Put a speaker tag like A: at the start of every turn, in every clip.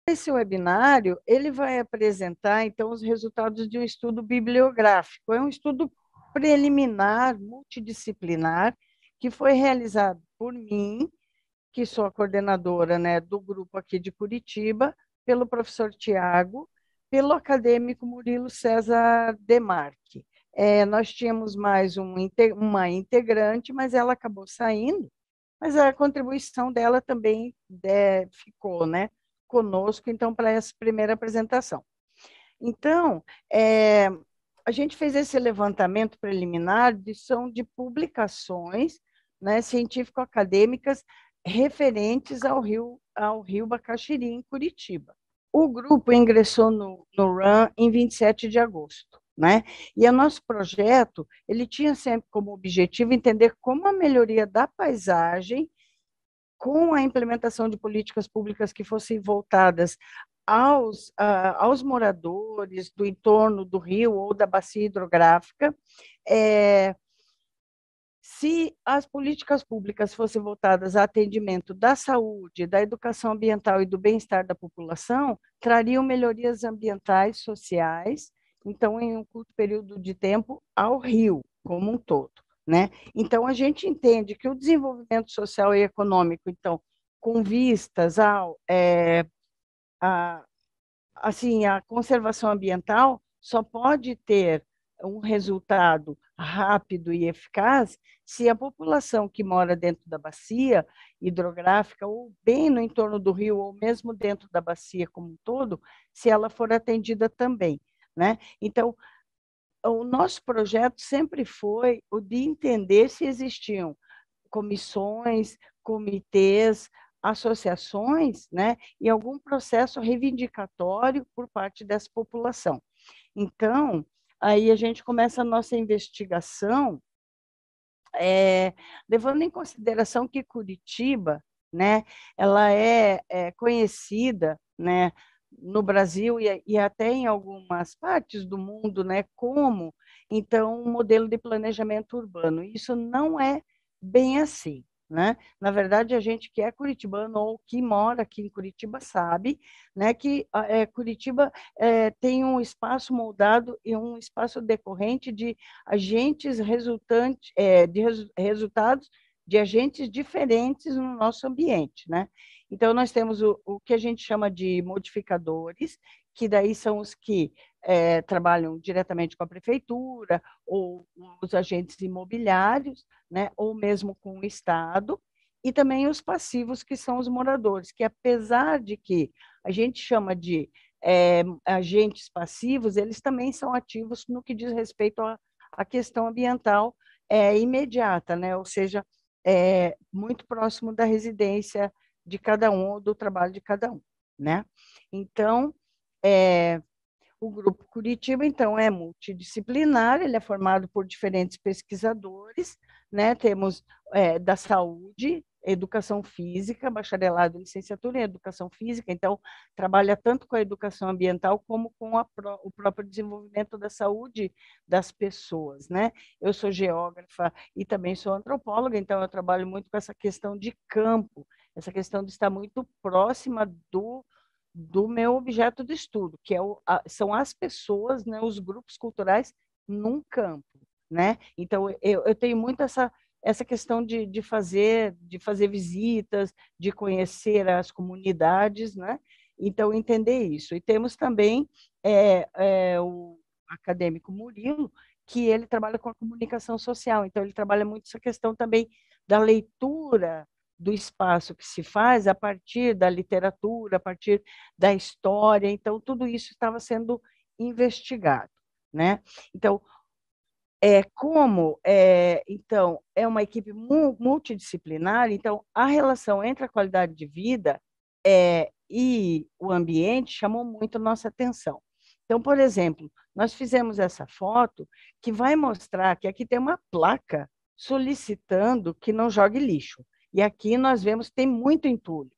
A: Esse webinário, ele vai apresentar, então, os resultados de um estudo bibliográfico. É um estudo preliminar, multidisciplinar, que foi realizado por mim, que sou a coordenadora, né, do grupo aqui de Curitiba, pelo professor Tiago, pelo acadêmico Murilo César Demarque. Nós tínhamos mais uma integrante, mas ela acabou saindo, mas a contribuição dela também ficou, né, conosco, então, para essa primeira apresentação. Então, a gente fez esse levantamento preliminar de publicações, né, científico-acadêmicas referentes ao rio Bacaxiri, em Curitiba. O grupo ingressou no RAN em 27 de agosto. Né? E o nosso projeto ele tinha sempre como objetivo entender como a melhoria da paisagem, com a implementação de políticas públicas que fossem voltadas aos moradores do entorno do rio ou da bacia hidrográfica, se as políticas públicas fossem voltadas a atendimento da saúde, da educação ambiental e do bem-estar da população, trariam melhorias ambientais, sociais, então, em um curto período de tempo, ao rio como um todo. Né? Então, a gente entende que o desenvolvimento social e econômico, então, com vistas a, assim, a conservação ambiental, só pode ter um resultado rápido e eficaz se a população que mora dentro da bacia hidrográfica, ou bem no entorno do rio, ou mesmo dentro da bacia como um todo, se ela for atendida também. Né? Então, o nosso projeto sempre foi o de entender se existiam comissões, comitês, associações, né, e algum processo reivindicatório por parte dessa população. Então, aí a gente começa a nossa investigação, levando em consideração que Curitiba, né, ela é conhecida, né, no Brasil e até em algumas partes do mundo, né, como então um modelo de planejamento urbano. Isso não é bem assim. Né? Na verdade, a gente que é curitibano ou que mora aqui em Curitiba sabe, né, que Curitiba tem um espaço moldado e um espaço decorrente de agentes resultantes, resultados de agentes diferentes no nosso ambiente. Né? Então, nós temos o que a gente chama de modificadores, que daí são os que trabalham diretamente com a prefeitura, ou os agentes imobiliários, né, ou mesmo com o Estado, e também os passivos, que são os moradores, que apesar de que a gente chama de agentes passivos, eles também são ativos no que diz respeito à questão ambiental imediata, né, ou seja, muito próximo da residência de cada um, ou do trabalho de cada um. Né? Então, o Grupo Curitiba, então, é multidisciplinar, ele é formado por diferentes pesquisadores, né? Temos da saúde, educação física, bacharelado e licenciatura em educação física, então, trabalha tanto com a educação ambiental como com o próprio desenvolvimento da saúde das pessoas, né? Eu sou geógrafa e também sou antropóloga, então, eu trabalho muito com essa questão de campo, essa questão de estar muito próxima do meu objeto de estudo, que são as pessoas, né, os grupos culturais num campo. Né? Então, eu tenho muito essa questão de fazer visitas, de conhecer as comunidades, né? Então, entender isso. E temos também o acadêmico Murilo, que ele trabalha com a comunicação social, então ele trabalha muito essa questão também da leitura do espaço que se faz a partir da literatura, a partir da história, então tudo isso estava sendo investigado. Né? Então, então é uma equipe multidisciplinar, então a relação entre a qualidade de vida e o ambiente chamou muito a nossa atenção. Então, por exemplo, nós fizemos essa foto que vai mostrar que aqui tem uma placa solicitando que não jogue lixo. E aqui nós vemos que tem muito entulho.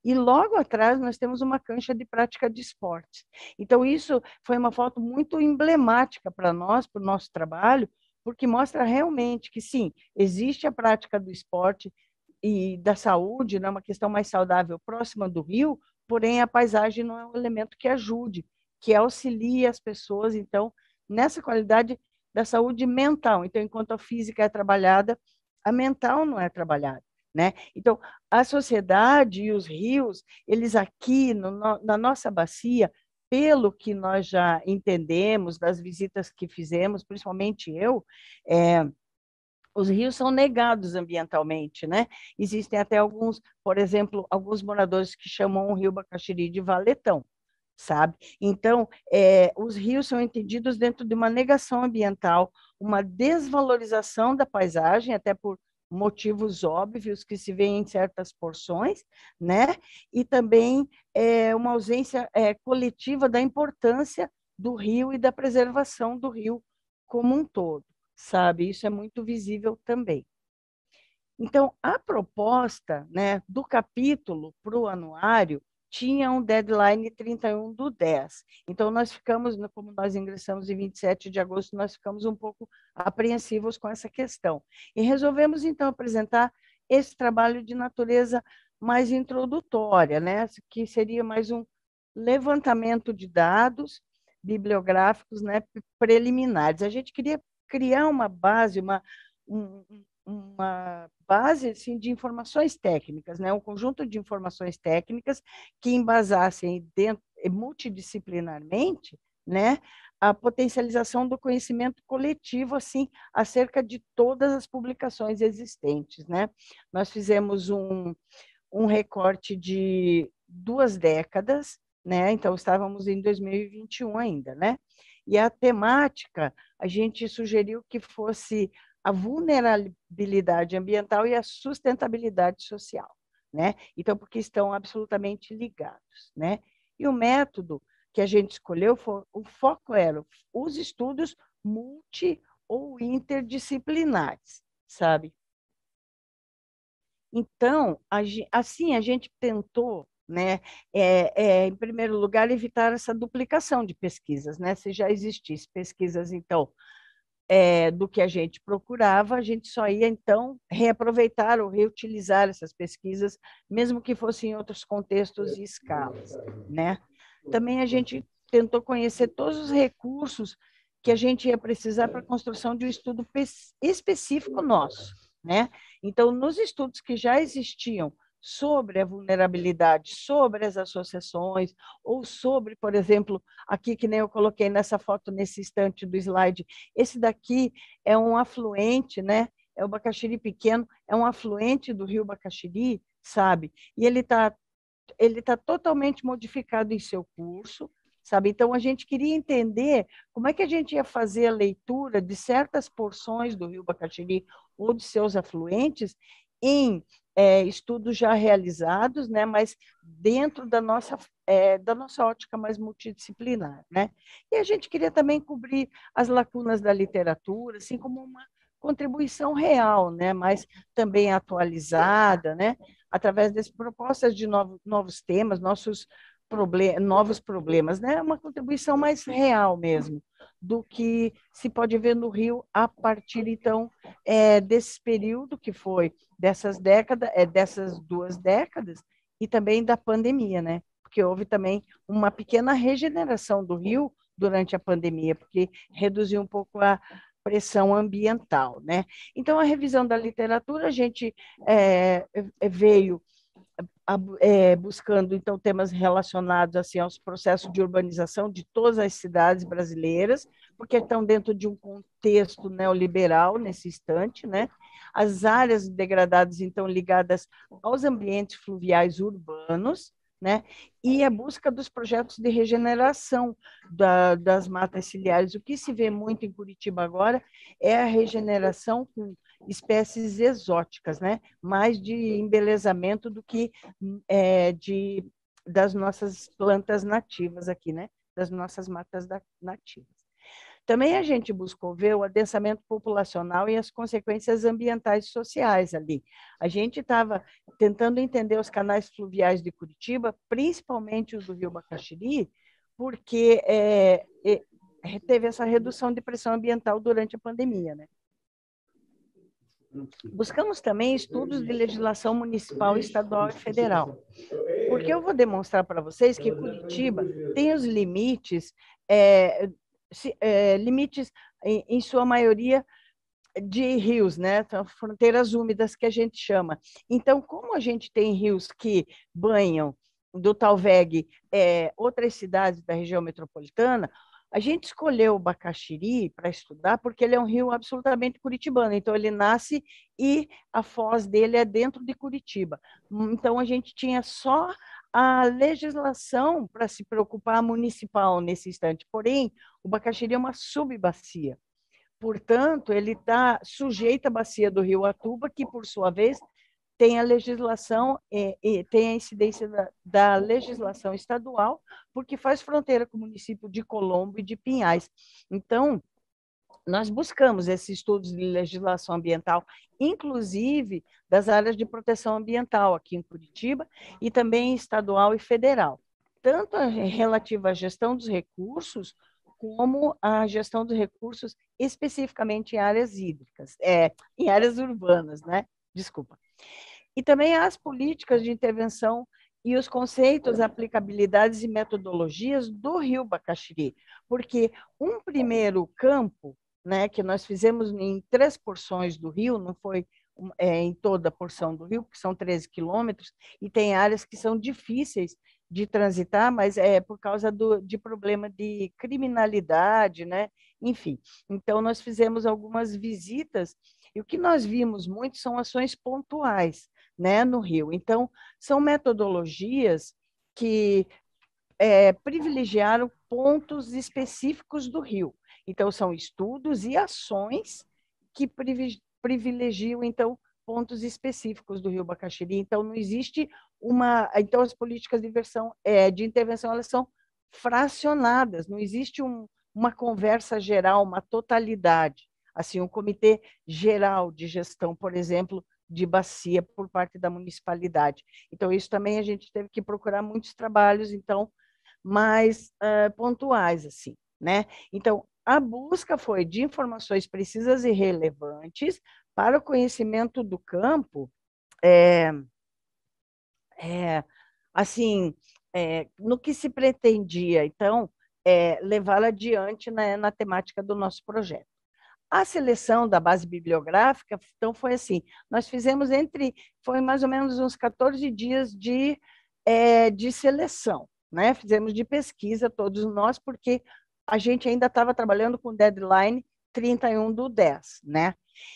A: E logo atrás nós temos uma cancha de prática de esportes. Então, isso foi uma foto muito emblemática para nós, para o nosso trabalho, porque mostra realmente que, sim, existe a prática do esporte e da saúde, né, uma questão mais saudável próxima do rio, porém a paisagem não é um elemento que ajude, que auxilie as pessoas, então, nessa qualidade da saúde mental. Então, enquanto a física é trabalhada, a mental não é trabalhada, né? Então, a sociedade e os rios, eles aqui na nossa bacia, pelo que nós já entendemos das visitas que fizemos, principalmente eu, os rios são negados ambientalmente, né? Existem até alguns, por exemplo, alguns moradores que chamam o rio Bacaxiri de valetão, sabe? Então, os rios são entendidos dentro de uma negação ambiental, uma desvalorização da paisagem, até por motivos óbvios que se vêem em certas porções, né? E também uma ausência coletiva da importância do rio e da preservação do rio como um todo, sabe? Isso é muito visível também. Então, a proposta, né, do capítulo para o anuário tinha um deadline 31/10. Então, nós ficamos, como nós ingressamos em 27 de agosto, nós ficamos um pouco apreensivos com essa questão. E resolvemos, então, apresentar esse trabalho de natureza mais introdutória, né, que seria mais um levantamento de dados bibliográficos, né, preliminares. A gente queria criar uma base, uma base assim, de informações técnicas, né? Um conjunto de informações técnicas que embasassem dentro, multidisciplinarmente, né? A potencialização do conhecimento coletivo assim acerca de todas as publicações existentes, né? Nós fizemos um recorte de 2 décadas, né? Então estávamos em 2021 ainda, né? E a temática a gente sugeriu que fosse a vulnerabilidade ambiental e a sustentabilidade social, né? Então, porque estão absolutamente ligados, né? E o método que a gente escolheu, o foco era os estudos multi ou interdisciplinares, sabe? Então, assim, a gente tentou, né, em primeiro lugar, evitar essa duplicação de pesquisas, né? Se já existisse pesquisas, então, do que a gente procurava, a gente só ia, então, reaproveitar ou reutilizar essas pesquisas, mesmo que fossem em outros contextos e escalas, né? Também a gente tentou conhecer todos os recursos que a gente ia precisar para a construção de um estudo específico nosso, né? Então, nos estudos que já existiam sobre a vulnerabilidade, sobre as associações, ou sobre, por exemplo, aqui que nem eu coloquei nessa foto, nesse instante do slide, esse daqui é um afluente, né? É o Bacaxiri Pequeno, é um afluente do rio Bacaxiri, sabe? E ele tá totalmente modificado em seu curso, sabe? Então, a gente queria entender como é que a gente ia fazer a leitura de certas porções do rio Bacaxiri ou de seus afluentes em estudos já realizados, né? Mas dentro da nossa ótica mais multidisciplinar, né? E a gente queria também cobrir as lacunas da literatura, assim como uma contribuição real, né? Mas também atualizada, né? Através das propostas de novos temas, novos problemas, né? Uma contribuição mais real mesmo do que se pode ver no Rio a partir, então, desse período que foi dessas 2 décadas e também da pandemia, né? Porque houve também uma pequena regeneração do Rio durante a pandemia, porque reduziu um pouco a pressão ambiental, né? Então, a revisão da literatura, a gente veio buscando então temas relacionados assim aos processos de urbanização de todas as cidades brasileiras, porque estão dentro de um contexto neoliberal nesse instante, né? As áreas degradadas então ligadas aos ambientes fluviais urbanos, né? E a busca dos projetos de regeneração das matas ciliares. O que se vê muito em Curitiba agora é a regeneração com espécies exóticas, né? Mais de embelezamento do que das nossas plantas nativas aqui, né? Das nossas matas nativas. Também a gente buscou ver o adensamento populacional e as consequências ambientais e sociais ali. A gente estava tentando entender os canais fluviais de Curitiba, principalmente os do Rio Bacaxiri, porque teve essa redução de pressão ambiental durante a pandemia, né? Buscamos também estudos de legislação municipal, estadual e federal, porque eu vou demonstrar para vocês que Curitiba tem os limites, limites, em sua maioria, de rios, né? Então, fronteiras úmidas que a gente chama. Então, como a gente tem rios que banham do Talveg outras cidades da região metropolitana, a gente escolheu o Bacaxiri para estudar porque ele é um rio absolutamente curitibano. Então, ele nasce e a foz dele é dentro de Curitiba. Então, a gente tinha só a legislação para se preocupar municipal nesse instante. Porém, o Bacaxiri é uma subbacia. Portanto, ele está sujeito à bacia do Rio Atuba, que, por sua vez, tem a legislação, tem a incidência da legislação estadual, porque faz fronteira com o município de Colombo e de Pinhais. Então, nós buscamos esses estudos de legislação ambiental, inclusive das áreas de proteção ambiental aqui em Curitiba, e também estadual e federal, tanto relativa à gestão dos recursos, como a gestão dos recursos especificamente em áreas hídricas, em áreas urbanas, né? Desculpa. E também as políticas de intervenção e os conceitos, aplicabilidades e metodologias do Rio Bacaxiri, porque um primeiro campo, né, que nós fizemos em 3 porções do rio, não foi em toda a porção do rio, que são 13 quilômetros, e tem áreas que são difíceis de transitar, mas é por causa de problema de criminalidade, né? Enfim, então nós fizemos algumas visitas, e o que nós vimos muito são ações pontuais, né, no rio. Então, são metodologias que privilegiaram pontos específicos do rio. Então, são estudos e ações que privilegiam, então, pontos específicos do rio Bacaxiri. Então, não existe uma... Então, as políticas de intervenção, elas são fracionadas, não existe uma conversa geral, uma totalidade. Assim, um comitê geral de gestão, por exemplo, de bacia por parte da municipalidade. Então, isso também a gente teve que procurar muitos trabalhos, então, mais pontuais, assim, né? Então, a busca foi de informações precisas e relevantes para o conhecimento do campo, é, é, assim, no que se pretendia, então, levar adiante na temática do nosso projeto. A seleção da base bibliográfica, então, foi assim, nós fizemos foi mais ou menos uns 14 dias de seleção, né? Fizemos de pesquisa, todos nós, porque a gente ainda estava trabalhando com deadline 31/10, né?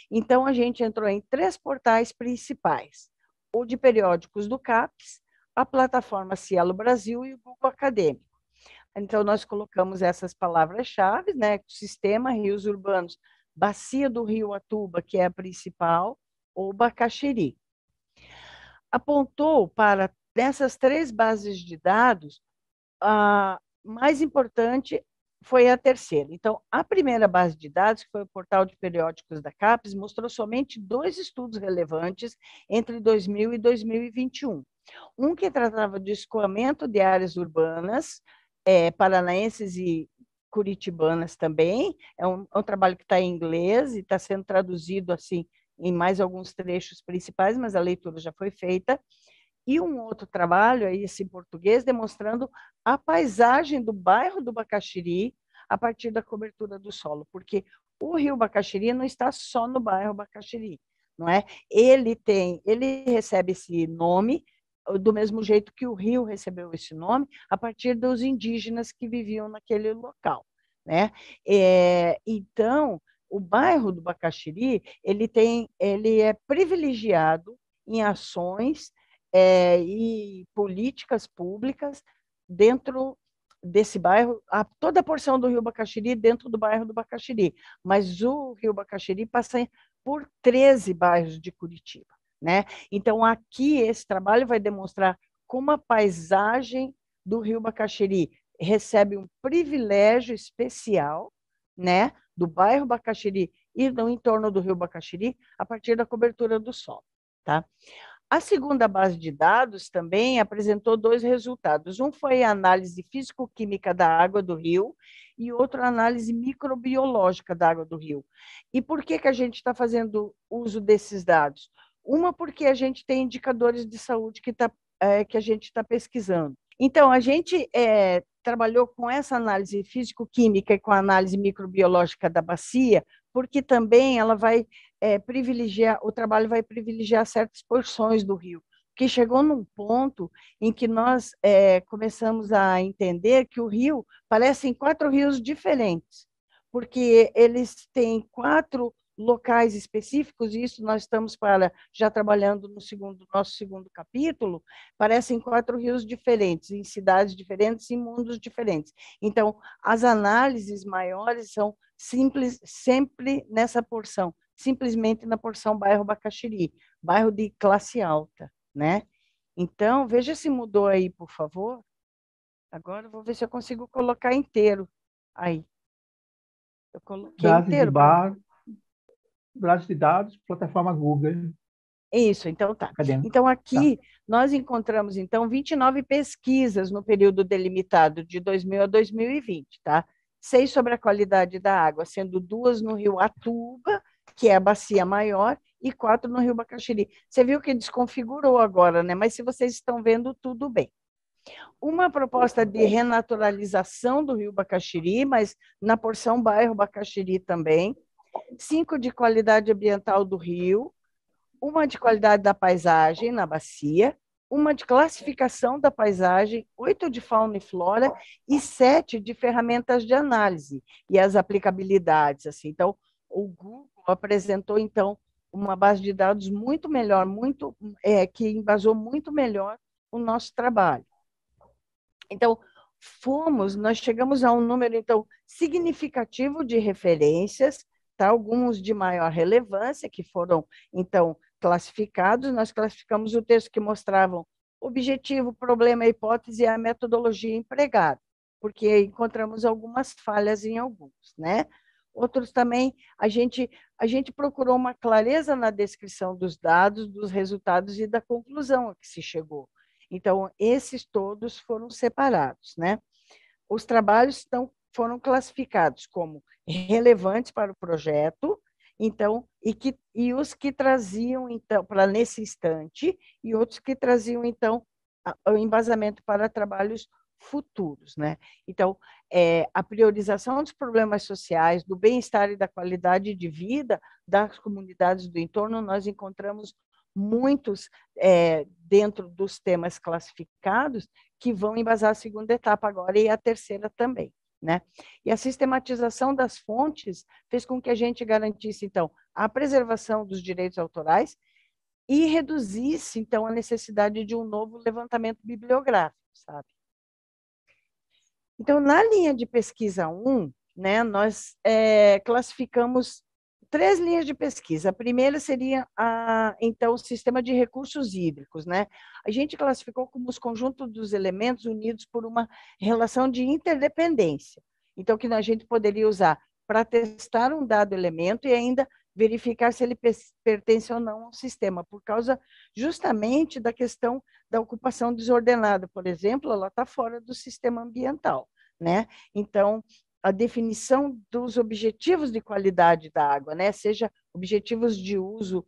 A: Então, a gente entrou em 3 portais principais, o de periódicos do CAPES, a plataforma Cielo Brasil e o Google Acadêmico. Então, nós colocamos essas palavras-chave, né? Sistema, rios urbanos, bacia do Rio Atuba, que é a principal, ou Bacaxiri. Apontou para dessas 3 bases de dados, a mais importante foi a terceira. Então, a primeira base de dados, que foi o portal de periódicos da CAPES, mostrou somente 2 estudos relevantes entre 2000 e 2021. Um que tratava de escoamento de áreas urbanas, paranaenses e curitibanas também. É um trabalho que está em inglês e está sendo traduzido assim em mais alguns trechos principais, mas a leitura já foi feita. E um outro trabalho, esse em português, demonstrando a paisagem do bairro do Bacaxiri a partir da cobertura do solo, porque o rio Bacaxiri não está só no bairro Bacaxiri, não é? Ele recebe esse nome do mesmo jeito que o rio recebeu esse nome, a partir dos indígenas que viviam naquele local, né? Então, o bairro do Bacaxiri, ele é privilegiado em ações e políticas públicas dentro desse bairro, toda a porção do Rio Bacaxiri dentro do bairro do Bacaxiri, mas o Rio Bacaxiri passa por 13 bairros de Curitiba, né? Então, aqui, esse trabalho vai demonstrar como a paisagem do Rio Bacaxiri recebe um privilégio especial, né, do bairro Bacaxiri e do entorno do Rio Bacaxiri, a partir da cobertura do solo, tá? A segunda base de dados também apresentou dois resultados. Um foi a análise físico-química da água do rio e outro a análise microbiológica da água do rio. E por que a gente está fazendo uso desses dados? Uma, porque a gente tem indicadores de saúde que a gente está pesquisando. Então, a gente trabalhou com essa análise físico-química e com a análise microbiológica da bacia, porque também ela vai privilegiar, o trabalho vai privilegiar certas porções do rio, que chegou num ponto em que nós começamos a entender que o rio parecem 4 rios diferentes, porque eles têm 4 locais específicos, e isso nós estamos já trabalhando no nosso segundo capítulo, parecem 4 rios diferentes, em cidades diferentes, em mundos diferentes. Então, as análises maiores são simples, sempre nessa porção, simplesmente na porção bairro Bacaxiri, bairro de classe alta, né? Então, veja se mudou aí, por favor. Agora eu vou ver se eu consigo colocar inteiro aí. Eu coloquei
B: Base de
A: inteiro para
B: bar, base de dados, plataforma Google,
A: isso, então tá.
B: acadêmico.
A: Então,
B: Tá.
A: aqui nós encontramos, então, 29 pesquisas no período delimitado de 2000 a 2020, tá? 6 sobre a qualidade da água, sendo 2 no rio Atuba, que é a bacia maior, e 4 no rio Bacaxiri. Você viu que desconfigurou agora, né? Mas se vocês estão vendo, tudo bem. Uma proposta de renaturalização do rio Bacaxiri, mas na porção bairro Bacaxiri também. 5 de qualidade ambiental do rio, uma de qualidade da paisagem na bacia, uma de classificação da paisagem, 8 de fauna e flora e 7 de ferramentas de análise e as aplicabilidades. Assim. Então, o Google apresentou, então, uma base de dados muito melhor, que embasou muito melhor o nosso trabalho. Então, nós chegamos a um número, então, significativo de referências, tá? Alguns de maior relevância, que foram, então, classificados. Nós classificamos o texto que mostravam objetivo, problema, hipótese e a metodologia empregada, porque encontramos algumas falhas em alguns, né? Outros também, a gente procurou uma clareza na descrição dos dados, dos resultados e da conclusão a que se chegou. Então, esses todos foram separados, né? Os trabalhos foram classificados como relevantes para o projeto, então, e os que traziam, então, para nesse instante, e outros que traziam, então, o embasamento para trabalhos futuros, né? Então, a priorização dos problemas sociais, do bem-estar e da qualidade de vida das comunidades do entorno, nós encontramos muitos dentro dos temas classificados que vão embasar a segunda etapa agora e a terceira também. Né? E a sistematização das fontes fez com que a gente garantisse, então, a preservação dos direitos autorais e reduzisse, então, a necessidade de um novo levantamento bibliográfico, sabe? Então, na linha de pesquisa 1, né, nós classificamos 3 linhas de pesquisa. A primeira seria, então, o sistema de recursos hídricos. Né? A gente classificou como os conjuntos dos elementos unidos por uma relação de interdependência. Então, que a gente poderia usar para testar um dado elemento e ainda verificar se ele pertence ou não ao sistema, por causa justamente da questão da ocupação desordenada, por exemplo, ela está fora do sistema ambiental. Né? Então, a definição dos objetivos de qualidade da água, né? Seja objetivos de uso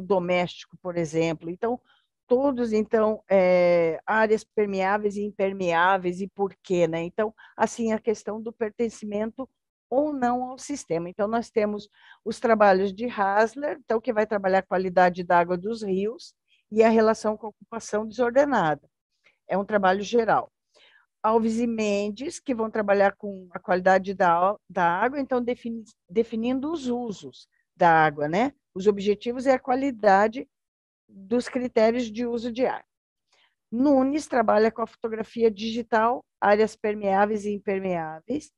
A: doméstico, por exemplo. Então, todos, então, áreas permeáveis e impermeáveis e por quê, né? Então, assim, a questão do pertencimento ou não ao sistema. Então, nós temos os trabalhos de Hasler, então, que vai trabalhar a qualidade da água dos rios e a relação com a ocupação desordenada. É um trabalho geral. Alves e Mendes, que vão trabalhar com a qualidade da água, então definindo os usos da água, né? Os objetivos e a qualidade dos critérios de uso de água. Nunes trabalha com a fotografia digital, áreas permeáveis e impermeáveis.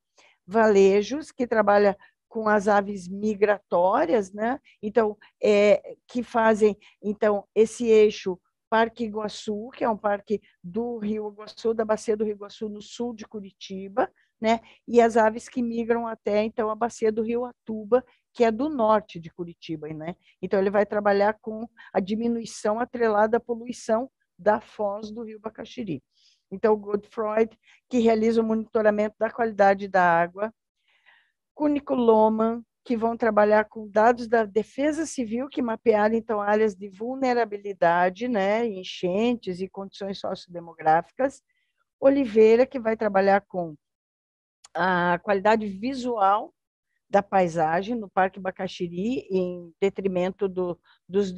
A: Valejos, que trabalha com as aves migratórias, né? Então, que fazem então esse eixo Parque Iguaçu, que é um parque do Rio Iguaçu, da bacia do Rio Iguaçu, no sul de Curitiba, né? E as aves que migram até então a bacia do Rio Atuba, que é do norte de Curitiba, né? Então, ele vai trabalhar com a diminuição atrelada à poluição da foz do rio Bacaxiri. Então, o Godefroy, que realiza o monitoramento da qualidade da água, Cúnico Loman, que vão trabalhar com dados da Defesa Civil, que mapearam, então, áreas de vulnerabilidade, né, enchentes e condições sociodemográficas. Oliveira, que vai trabalhar com a qualidade visual da paisagem no Parque Bacaxiri, em detrimento das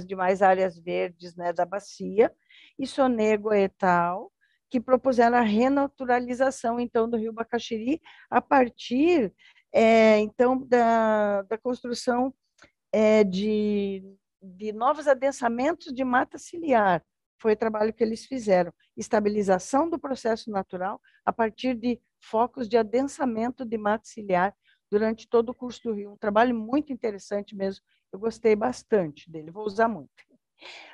A: demais áreas verdes, né, da bacia, e Sonego et al., que propuseram a renaturalização, então, do rio Bacaxiri, a partir, então, da construção de novos adensamentos de mata ciliar. Foi o trabalho que eles fizeram, estabilização do processo natural a partir de focos de adensamento de mata ciliar durante todo o curso do rio. Um trabalho muito interessante mesmo, eu gostei bastante dele, vou usar muito.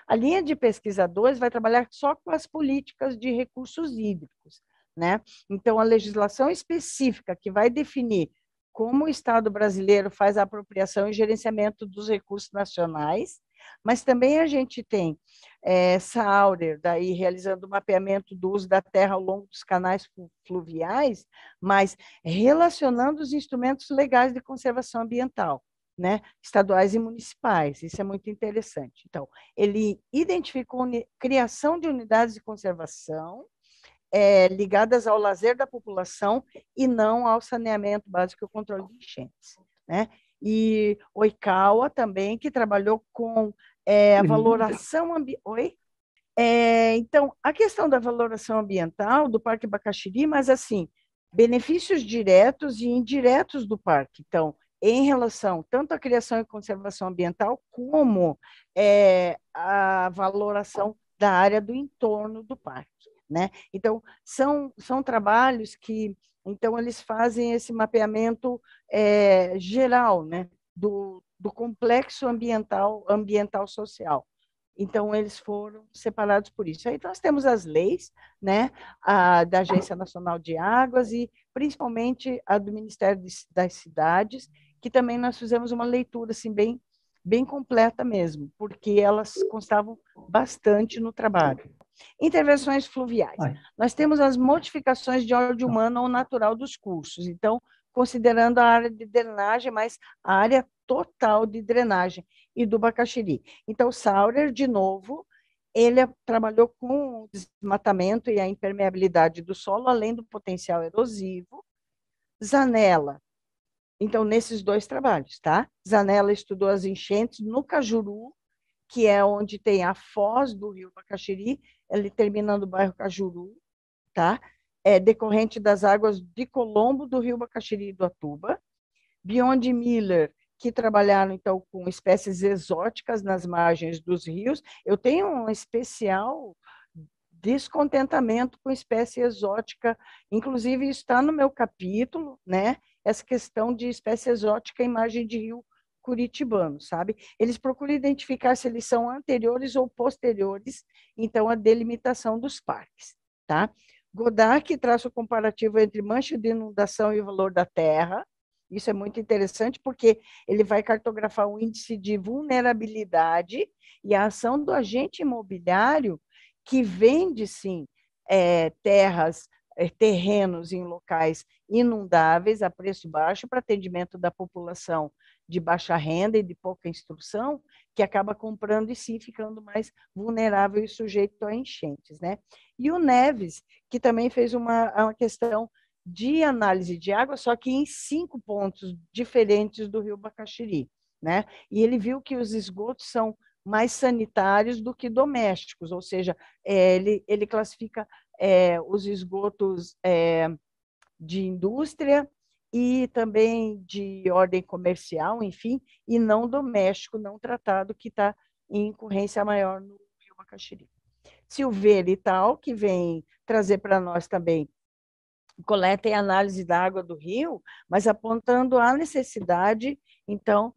A: A linha de pesquisadores vai trabalhar só com as políticas de recursos hídricos, né? Então, a legislação específica que vai definir como o Estado brasileiro faz a apropriação e gerenciamento dos recursos nacionais, mas também a gente tem Saurer, daí realizando o mapeamento do uso da terra ao longo dos canais fluviais, mas relacionando os instrumentos legais de conservação ambiental, né, estaduais e municipais. Isso é muito interessante. Então, ele identificou a criação de unidades de conservação ligadas ao lazer da população e não ao saneamento básico e o controle de enchentes, né? E Oikawa também, que trabalhou com a valoração ambiental. Oi? Então, a questão da valoração ambiental do Parque Bacaxiri, mas assim, benefícios diretos e indiretos do parque. Então, em relação tanto à criação e conservação ambiental, como a valoração da área do entorno do parque, né? Então, são trabalhos que, então, eles fazem esse mapeamento geral, né? Do complexo ambiental social. Então, eles foram separados por isso. Aí nós temos as leis, né, da Agência Nacional de Águas e, principalmente, a do Ministério das Cidades, que também nós fizemos uma leitura assim, bem completa mesmo, porque elas constavam bastante no trabalho. Intervenções fluviais. Nós temos as modificações de ordem humana ou natural dos cursos. Então, considerando a área de drenagem, mas a área total de drenagem e do Bacaxiri. Então, Saurer, de novo, ele trabalhou com o desmatamento e a impermeabilidade do solo, além do potencial erosivo. Zanella, então, nesses dois trabalhos, tá? Zanella estudou as enchentes no Cajuru, que é onde tem a foz do rio Bacaxiri, ele termina no bairro Cajuru, tá? Decorrente das águas de Colombo do rio Bacaxiri e do Atuba. Beyond Miller, que trabalharam, então, com espécies exóticas nas margens dos rios. Eu tenho um especial descontentamento com espécie exótica, inclusive está no meu capítulo, né? Essa questão de espécie exótica em margem de rio curitibano, sabe? Eles procuram identificar se eles são anteriores ou posteriores, então, à delimitação dos parques, tá? Godard, que traça o comparativo entre mancha de inundação e o valor da terra. Isso é muito interessante, porque ele vai cartografar o índice de vulnerabilidade e a ação do agente imobiliário que vende, sim, terrenos em locais inundáveis a preço baixo para atendimento da população de baixa renda e de pouca instrução, que acaba comprando e sim ficando mais vulnerável e sujeito a enchentes, né? E o Neves, que também fez uma questão de análise de água, só que em 5 pontos diferentes do rio Bacaxiri, né? E ele viu que os esgotos são mais sanitários do que domésticos, ou seja, ele classifica os esgotos de indústria e também de ordem comercial, enfim, e não doméstico, não tratado, que está em incorrência maior no rio Bacaxiri. Silveira e tal, que vem trazer para nós também coleta e análise da água do rio, mas apontando a necessidade, então,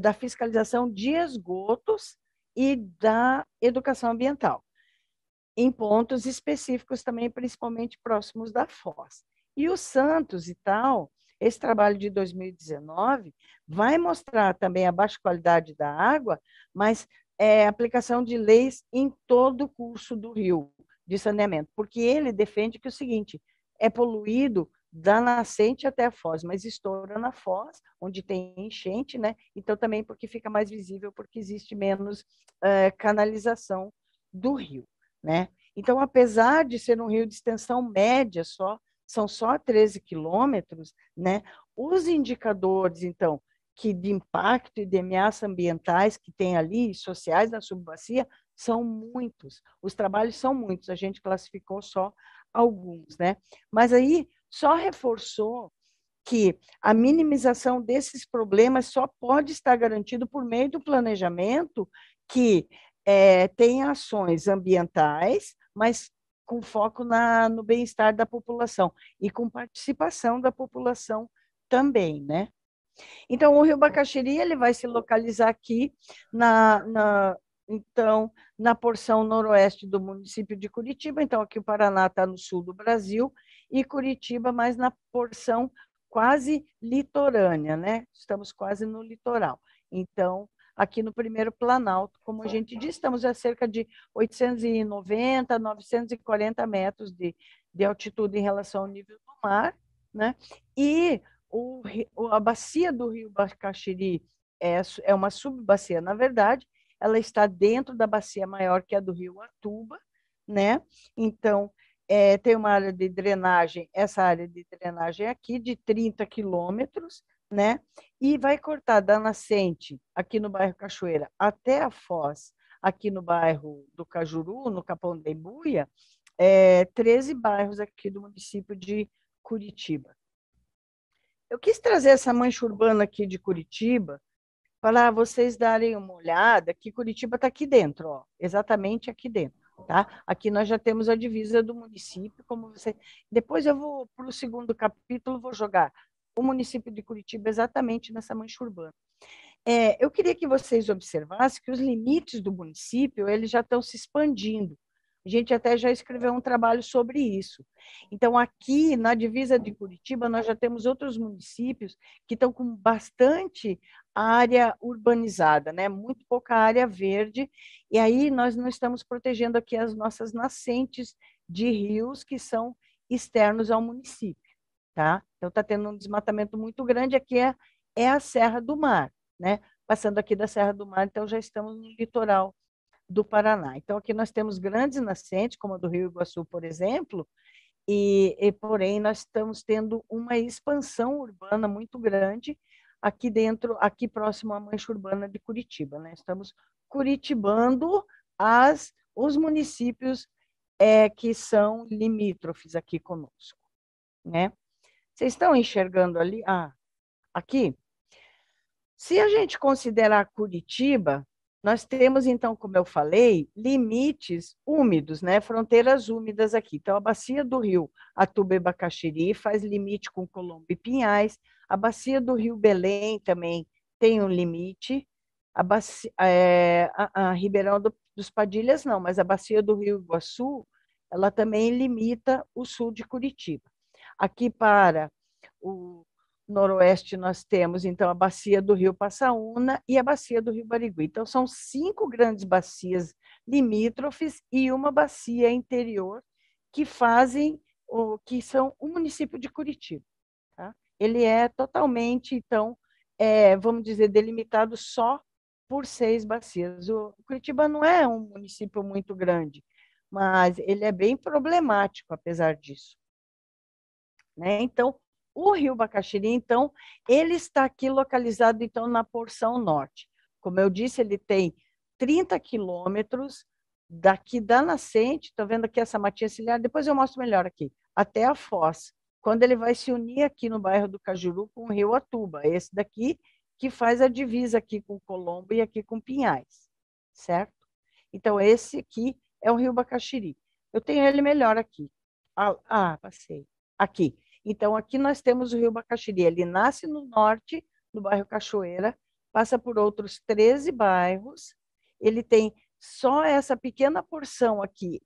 A: da fiscalização de esgotos e da educação ambiental, em pontos específicos também, principalmente próximos da foz. E o Santos e tal, Esse trabalho de 2019 vai mostrar também a baixa qualidade da água, mas aplicação de leis em todo o curso do rio de saneamento, porque ele defende que o seguinte, é poluído da nascente até a foz, mas estoura na foz, onde tem enchente, né? Então também porque fica mais visível, porque existe menos canalização do rio, né? Então, apesar de ser um rio de extensão média só, são só 13 quilômetros, né? Os indicadores, então, que de impacto e de ameaça ambientais que tem ali, sociais na subbacia, são muitos. Os trabalhos são muitos, a gente classificou só alguns, né? Mas aí só reforçou que a minimização desses problemas só pode estar garantido por meio do planejamento que tem ações ambientais, mas com foco no bem-estar da população e com participação da população também, né? Então, o Rio Bacaxiri ele vai se localizar aqui então, na porção noroeste do município de Curitiba. Então, aqui o Paraná está no sul do Brasil e Curitiba mais na porção quase litorânea, né? Estamos quase no litoral. Então, aqui no primeiro Planalto, como a gente disse, estamos a cerca de 890, 940 metros de altitude em relação ao nível do mar, né? E a bacia do Rio Bacaxiri é uma subbacia, na verdade, ela está dentro da bacia maior, que é a do Rio Atuba, né? Então, tem uma área de drenagem, essa área de drenagem aqui, de 30 quilômetros, né? E vai cortar da nascente, aqui no bairro Cachoeira, até a foz, aqui no bairro do Cajuru, no Capão da Embuia, 13 bairros aqui do município de Curitiba. Eu quis trazer essa mancha urbana aqui de Curitiba para vocês darem uma olhada, que Curitiba está aqui dentro, ó, exatamente aqui dentro. Tá? Aqui nós já temos a divisa do município, como você. Depois eu vou para o segundo capítulo, vou jogar o município de Curitiba exatamente nessa mancha urbana. Eu queria que vocês observassem que os limites do município eles já estão se expandindo. A gente até já escreveu um trabalho sobre isso. Então, aqui na divisa de Curitiba, nós já temos outros municípios que estão com bastante área urbanizada, né? Muito pouca área verde, e aí nós não estamos protegendo aqui as nossas nascentes de rios que são externos ao município. Tá? Então, está tendo um desmatamento muito grande, aqui é a Serra do Mar, né? Passando aqui da Serra do Mar, então já estamos no litoral do Paraná. Então, aqui nós temos grandes nascentes, como a do Rio Iguaçu, por exemplo, porém, nós estamos tendo uma expansão urbana muito grande aqui dentro, aqui próximo à mancha urbana de Curitiba, né? Estamos curitibando os municípios que são limítrofes aqui conosco, né? Vocês estão enxergando ali? Aqui. Se a gente considerar Curitiba, nós temos, então, como eu falei, limites úmidos, né? Fronteiras úmidas aqui. Então, a bacia do rio Atuba e Bacaxiri faz limite com Colombo e Pinhais. A bacia do rio Belém também tem um limite. A Ribeirão dos Padilhas não, mas a bacia do rio Iguaçu, ela também limita o sul de Curitiba. Aqui para o noroeste nós temos, então, a bacia do rio Passaúna e a bacia do rio Barigui. Então, são 5 grandes bacias limítrofes e uma bacia interior que que são o município de Curitiba. Tá? Ele é totalmente, então, vamos dizer, delimitado só por 6 bacias. O Curitiba não é um município muito grande, mas ele é bem problemático, apesar disso. Né? Então, o Rio Bacaxiri, então, ele está aqui localizado, então, na porção norte. Como eu disse, ele tem 30 quilômetros daqui da nascente, estou vendo aqui essa matinha ciliar, depois eu mostro melhor aqui, até a foz, quando ele vai se unir aqui no bairro do Cajuru com o Rio Atuba, esse daqui que faz a divisa aqui com Colombo e aqui com Pinhais, certo? Então, esse aqui é o Rio Bacaxiri. Eu tenho ele melhor aqui. Passei. Aqui. Então, aqui nós temos o Rio Bacaxiri. Ele nasce no norte, no bairro Cachoeira, passa por outros 13 bairros. Ele tem só essa pequena porção aqui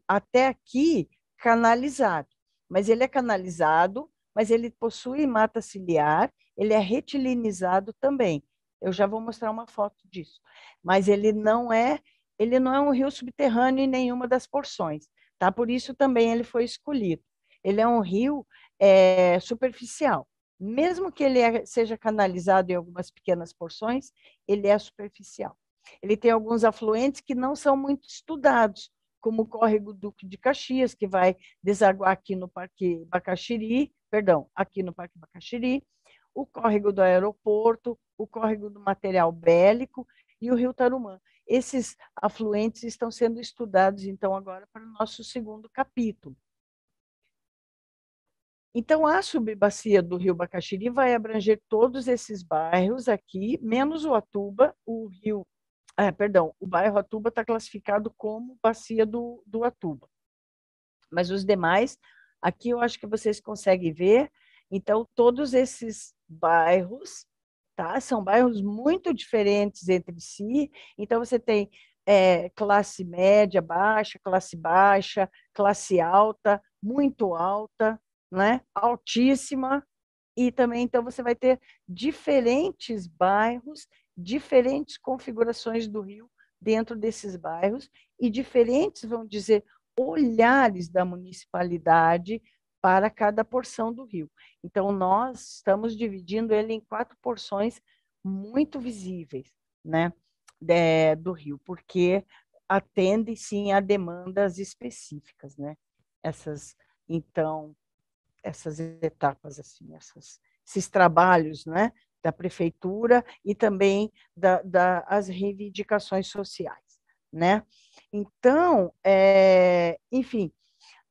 A: até aqui, canalizado. Mas ele é canalizado mas ele possui mata ciliar, ele é retilinizado também. Eu já vou mostrar uma foto disso. Mas ele não é um rio subterrâneo em nenhuma das porções, tá? Por isso também ele foi escolhido. Ele é um rio superficial. Mesmo que ele seja canalizado em algumas pequenas porções, ele é superficial. Ele tem alguns afluentes que não são muito estudados, como o córrego Duque de Caxias, que vai desaguar aqui no Parque Bacaxiri, perdão, aqui no Parque Bacaxiri, o córrego do aeroporto, o córrego do material bélico e o rio Tarumã. Esses afluentes estão sendo estudados, então, agora para o nosso segundo capítulo. Então, a subbacia do rio Bacaxiri vai abranger todos esses bairros aqui, menos o Atuba, o bairro Atuba está classificado como bacia do Atuba. Mas os demais, aqui eu acho que vocês conseguem ver, então, todos esses bairros, tá? São bairros muito diferentes entre si, então você tem classe média, baixa, classe alta, muito alta, né? Altíssima, e também, então, você vai ter diferentes bairros, diferentes configurações do rio dentro desses bairros, e diferentes, vamos dizer, olhares da municipalidade para cada porção do rio. Então, nós estamos dividindo ele em 4 porções muito visíveis, né, do rio, porque atende, sim, a demandas específicas, né? Então, essas etapas, assim, esses trabalhos, né, da prefeitura e também das reivindicações sociais, né? Então, enfim,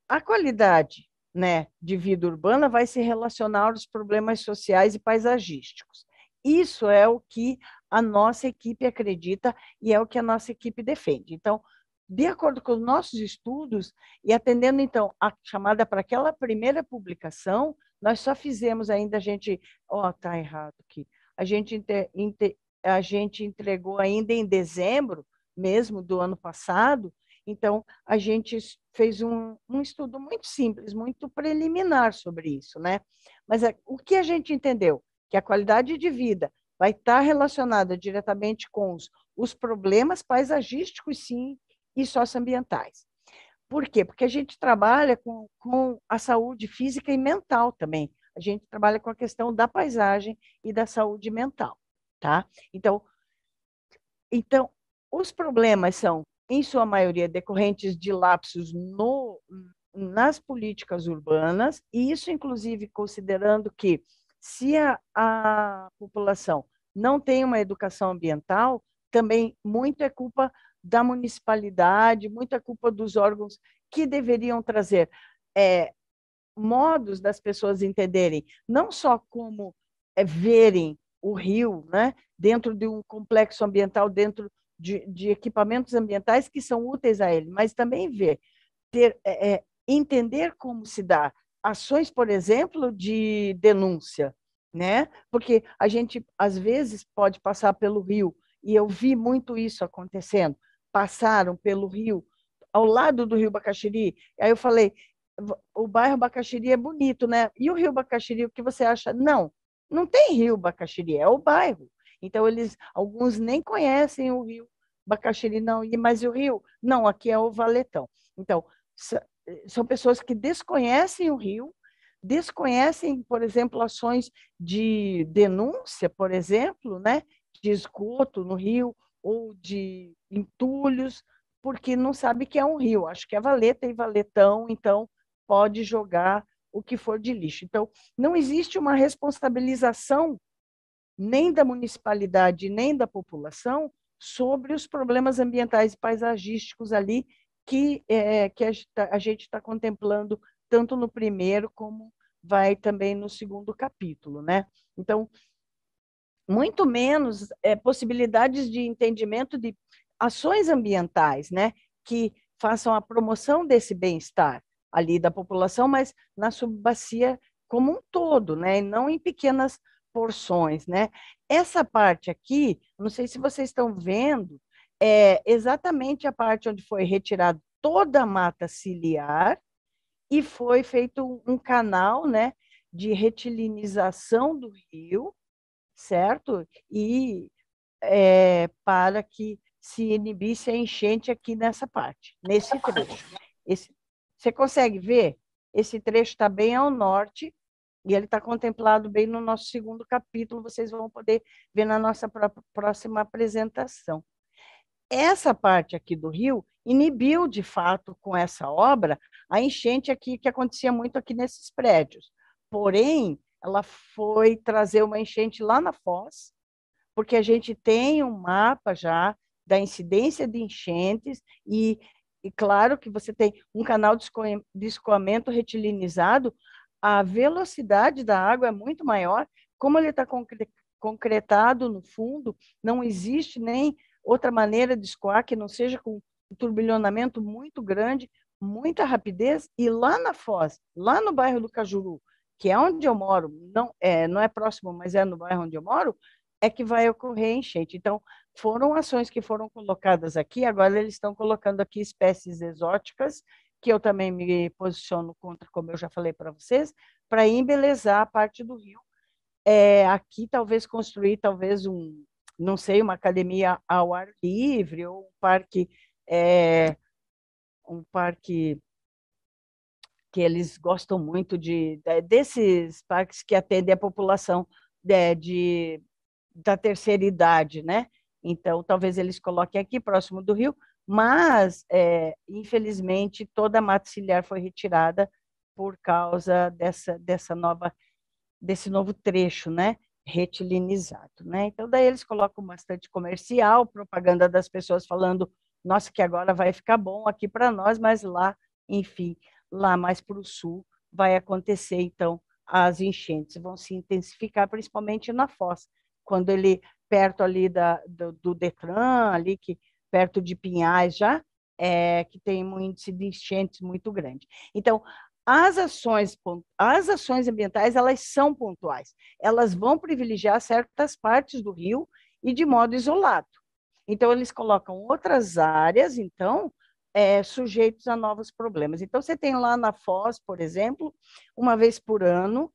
A: a qualidade, né, de vida urbana vai se relacionar aos problemas sociais e paisagísticos. Isso é o que a nossa equipe acredita e é o que a nossa equipe defende. Então, de acordo com os nossos estudos e atendendo, então, a chamada para aquela primeira publicação, nós só fizemos ainda, está errado aqui, a gente entregou ainda em dezembro mesmo do ano passado, então, a gente fez um estudo muito simples, muito preliminar sobre isso, né? Mas o que a gente entendeu? Que a qualidade de vida vai estar relacionada diretamente com os problemas paisagísticos, sim, e socioambientais. Por quê? Porque a gente trabalha com a saúde física e mental também. A gente trabalha com a questão da paisagem e da saúde mental, tá? Então, os problemas são, em sua maioria, decorrentes de lapsos nas políticas urbanas, e isso, inclusive, considerando que, se a população não tem uma educação ambiental, também muito é culpa da municipalidade, muita culpa dos órgãos que deveriam trazer modos das pessoas entenderem, não só como verem o rio, né, dentro de um complexo ambiental, dentro de equipamentos ambientais que são úteis a ele, mas também entender como se dá ações, por exemplo, de denúncia, né? Porque a gente, às vezes, pode passar pelo rio, e eu vi muito isso acontecendo, passaram pelo rio, ao lado do rio Bacaxiri, aí eu falei, o bairro Bacaxiri é bonito, né? E o rio Bacaxiri, o que você acha? Não, não tem rio Bacaxiri, é o bairro. Então, alguns nem conhecem o rio Bacaxiri, não, mas o rio? Não, aqui é o Valetão. Então, são pessoas que desconhecem o rio, desconhecem, por exemplo, ações de denúncia, por exemplo, né, de esgoto no rio ou de entulhos, porque não sabe que é um rio. Acho que é valeta e valetão, então pode jogar o que for de lixo. Então, não existe uma responsabilização nem da municipalidade, nem da população sobre os problemas ambientais e paisagísticos ali que a gente está contemplando tanto no primeiro como vai também no segundo capítulo, né? Então, muito menos possibilidades de entendimento de ações ambientais, né, que façam a promoção desse bem-estar ali da população, mas na subbacia como um todo, né, e não em pequenas porções, né? Essa parte aqui, não sei se vocês estão vendo, é exatamente a parte onde foi retirada toda a mata ciliar e foi feito um canal, né, de retilinização do rio, certo? E para que se inibisse a enchente aqui nessa parte, nesse trecho. Você consegue ver? Esse trecho está bem ao norte, e ele está contemplado bem no nosso segundo capítulo, vocês vão poder ver na nossa próxima apresentação. Essa parte aqui do rio inibiu, de fato, com essa obra, a enchente aqui que acontecia muito aqui nesses prédios. Porém, ela foi trazer uma enchente lá na foz, porque a gente tem um mapa já da incidência de enchentes e claro que você tem um canal de escoamento retilinizado, a velocidade da água é muito maior, como ele está concretado no fundo, não existe nem outra maneira de escoar que não seja com um turbilhonamento muito grande, muita rapidez, e lá na foz, lá no bairro do Cajuru, que é onde eu moro, não é próximo, mas é no bairro onde eu moro, é que vai ocorrer enchente. Então, foram ações que foram colocadas aqui, agora eles estão colocando aqui espécies exóticas, que eu também me posiciono contra, como eu já falei para vocês, para embelezar a parte do rio. Aqui, talvez construir, não sei, uma academia ao ar livre, ou um parque que eles gostam muito desses parques que atendem a população da terceira idade, né? Então, talvez eles coloquem aqui, próximo do rio, mas, infelizmente, toda a mata ciliar foi retirada por causa desse novo trecho, né? Retilinizado, né? Então, daí eles colocam bastante comercial, propaganda das pessoas falando, nossa, que agora vai ficar bom aqui para nós, mas lá, enfim, lá mais para o sul vai acontecer, então, as enchentes vão se intensificar, principalmente na foz, quando ele, perto ali do Detran, ali que perto de Pinhais já, que tem um índice de enchentes muito grande. Então, as ações ambientais, elas são pontuais. Elas vão privilegiar certas partes do rio e de modo isolado. Então, eles colocam outras áreas, então, sujeitos a novos problemas. Então, você tem lá na Foz, por exemplo, uma vez por ano,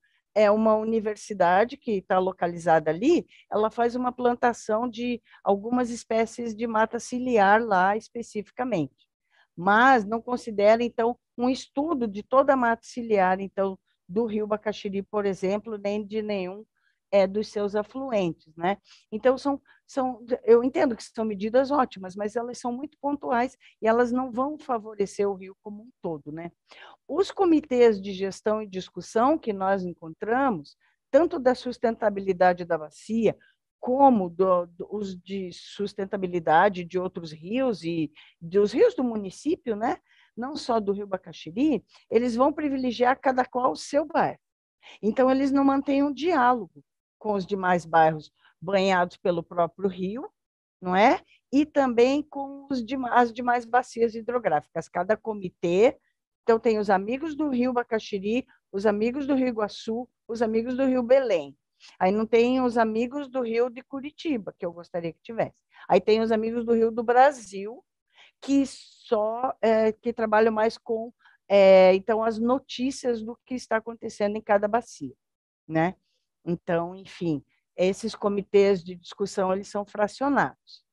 A: uma universidade que está localizada ali, ela faz uma plantação de algumas espécies de mata ciliar lá especificamente, mas não considera, então, um estudo de toda a mata ciliar, então, do rio Bacaxiri, por exemplo, nem de nenhum dos seus afluentes, né? Então, eu entendo que são medidas ótimas, mas elas são muito pontuais e elas não vão favorecer o rio como um todo, né? Os comitês de gestão e discussão que nós encontramos, tanto da sustentabilidade da bacia, como os de sustentabilidade de outros rios e dos rios do município, né? Não só do Rio Bacaxiri, eles vão privilegiar cada qual o seu bairro. Então, eles não mantêm um diálogo com os demais bairros banhados pelo próprio rio, não é? E também com as demais bacias hidrográficas. Cada comitê, então, tem os amigos do Rio Bacaxiri, os amigos do Rio Iguaçu, os amigos do Rio Belém. Aí não tem os amigos do Rio de Curitiba, que eu gostaria que tivesse. Aí tem os amigos do Rio do Brasil, que trabalham mais com então as notícias do que está acontecendo em cada bacia, né? Então, enfim, esses comitês de discussão eles são fracionados.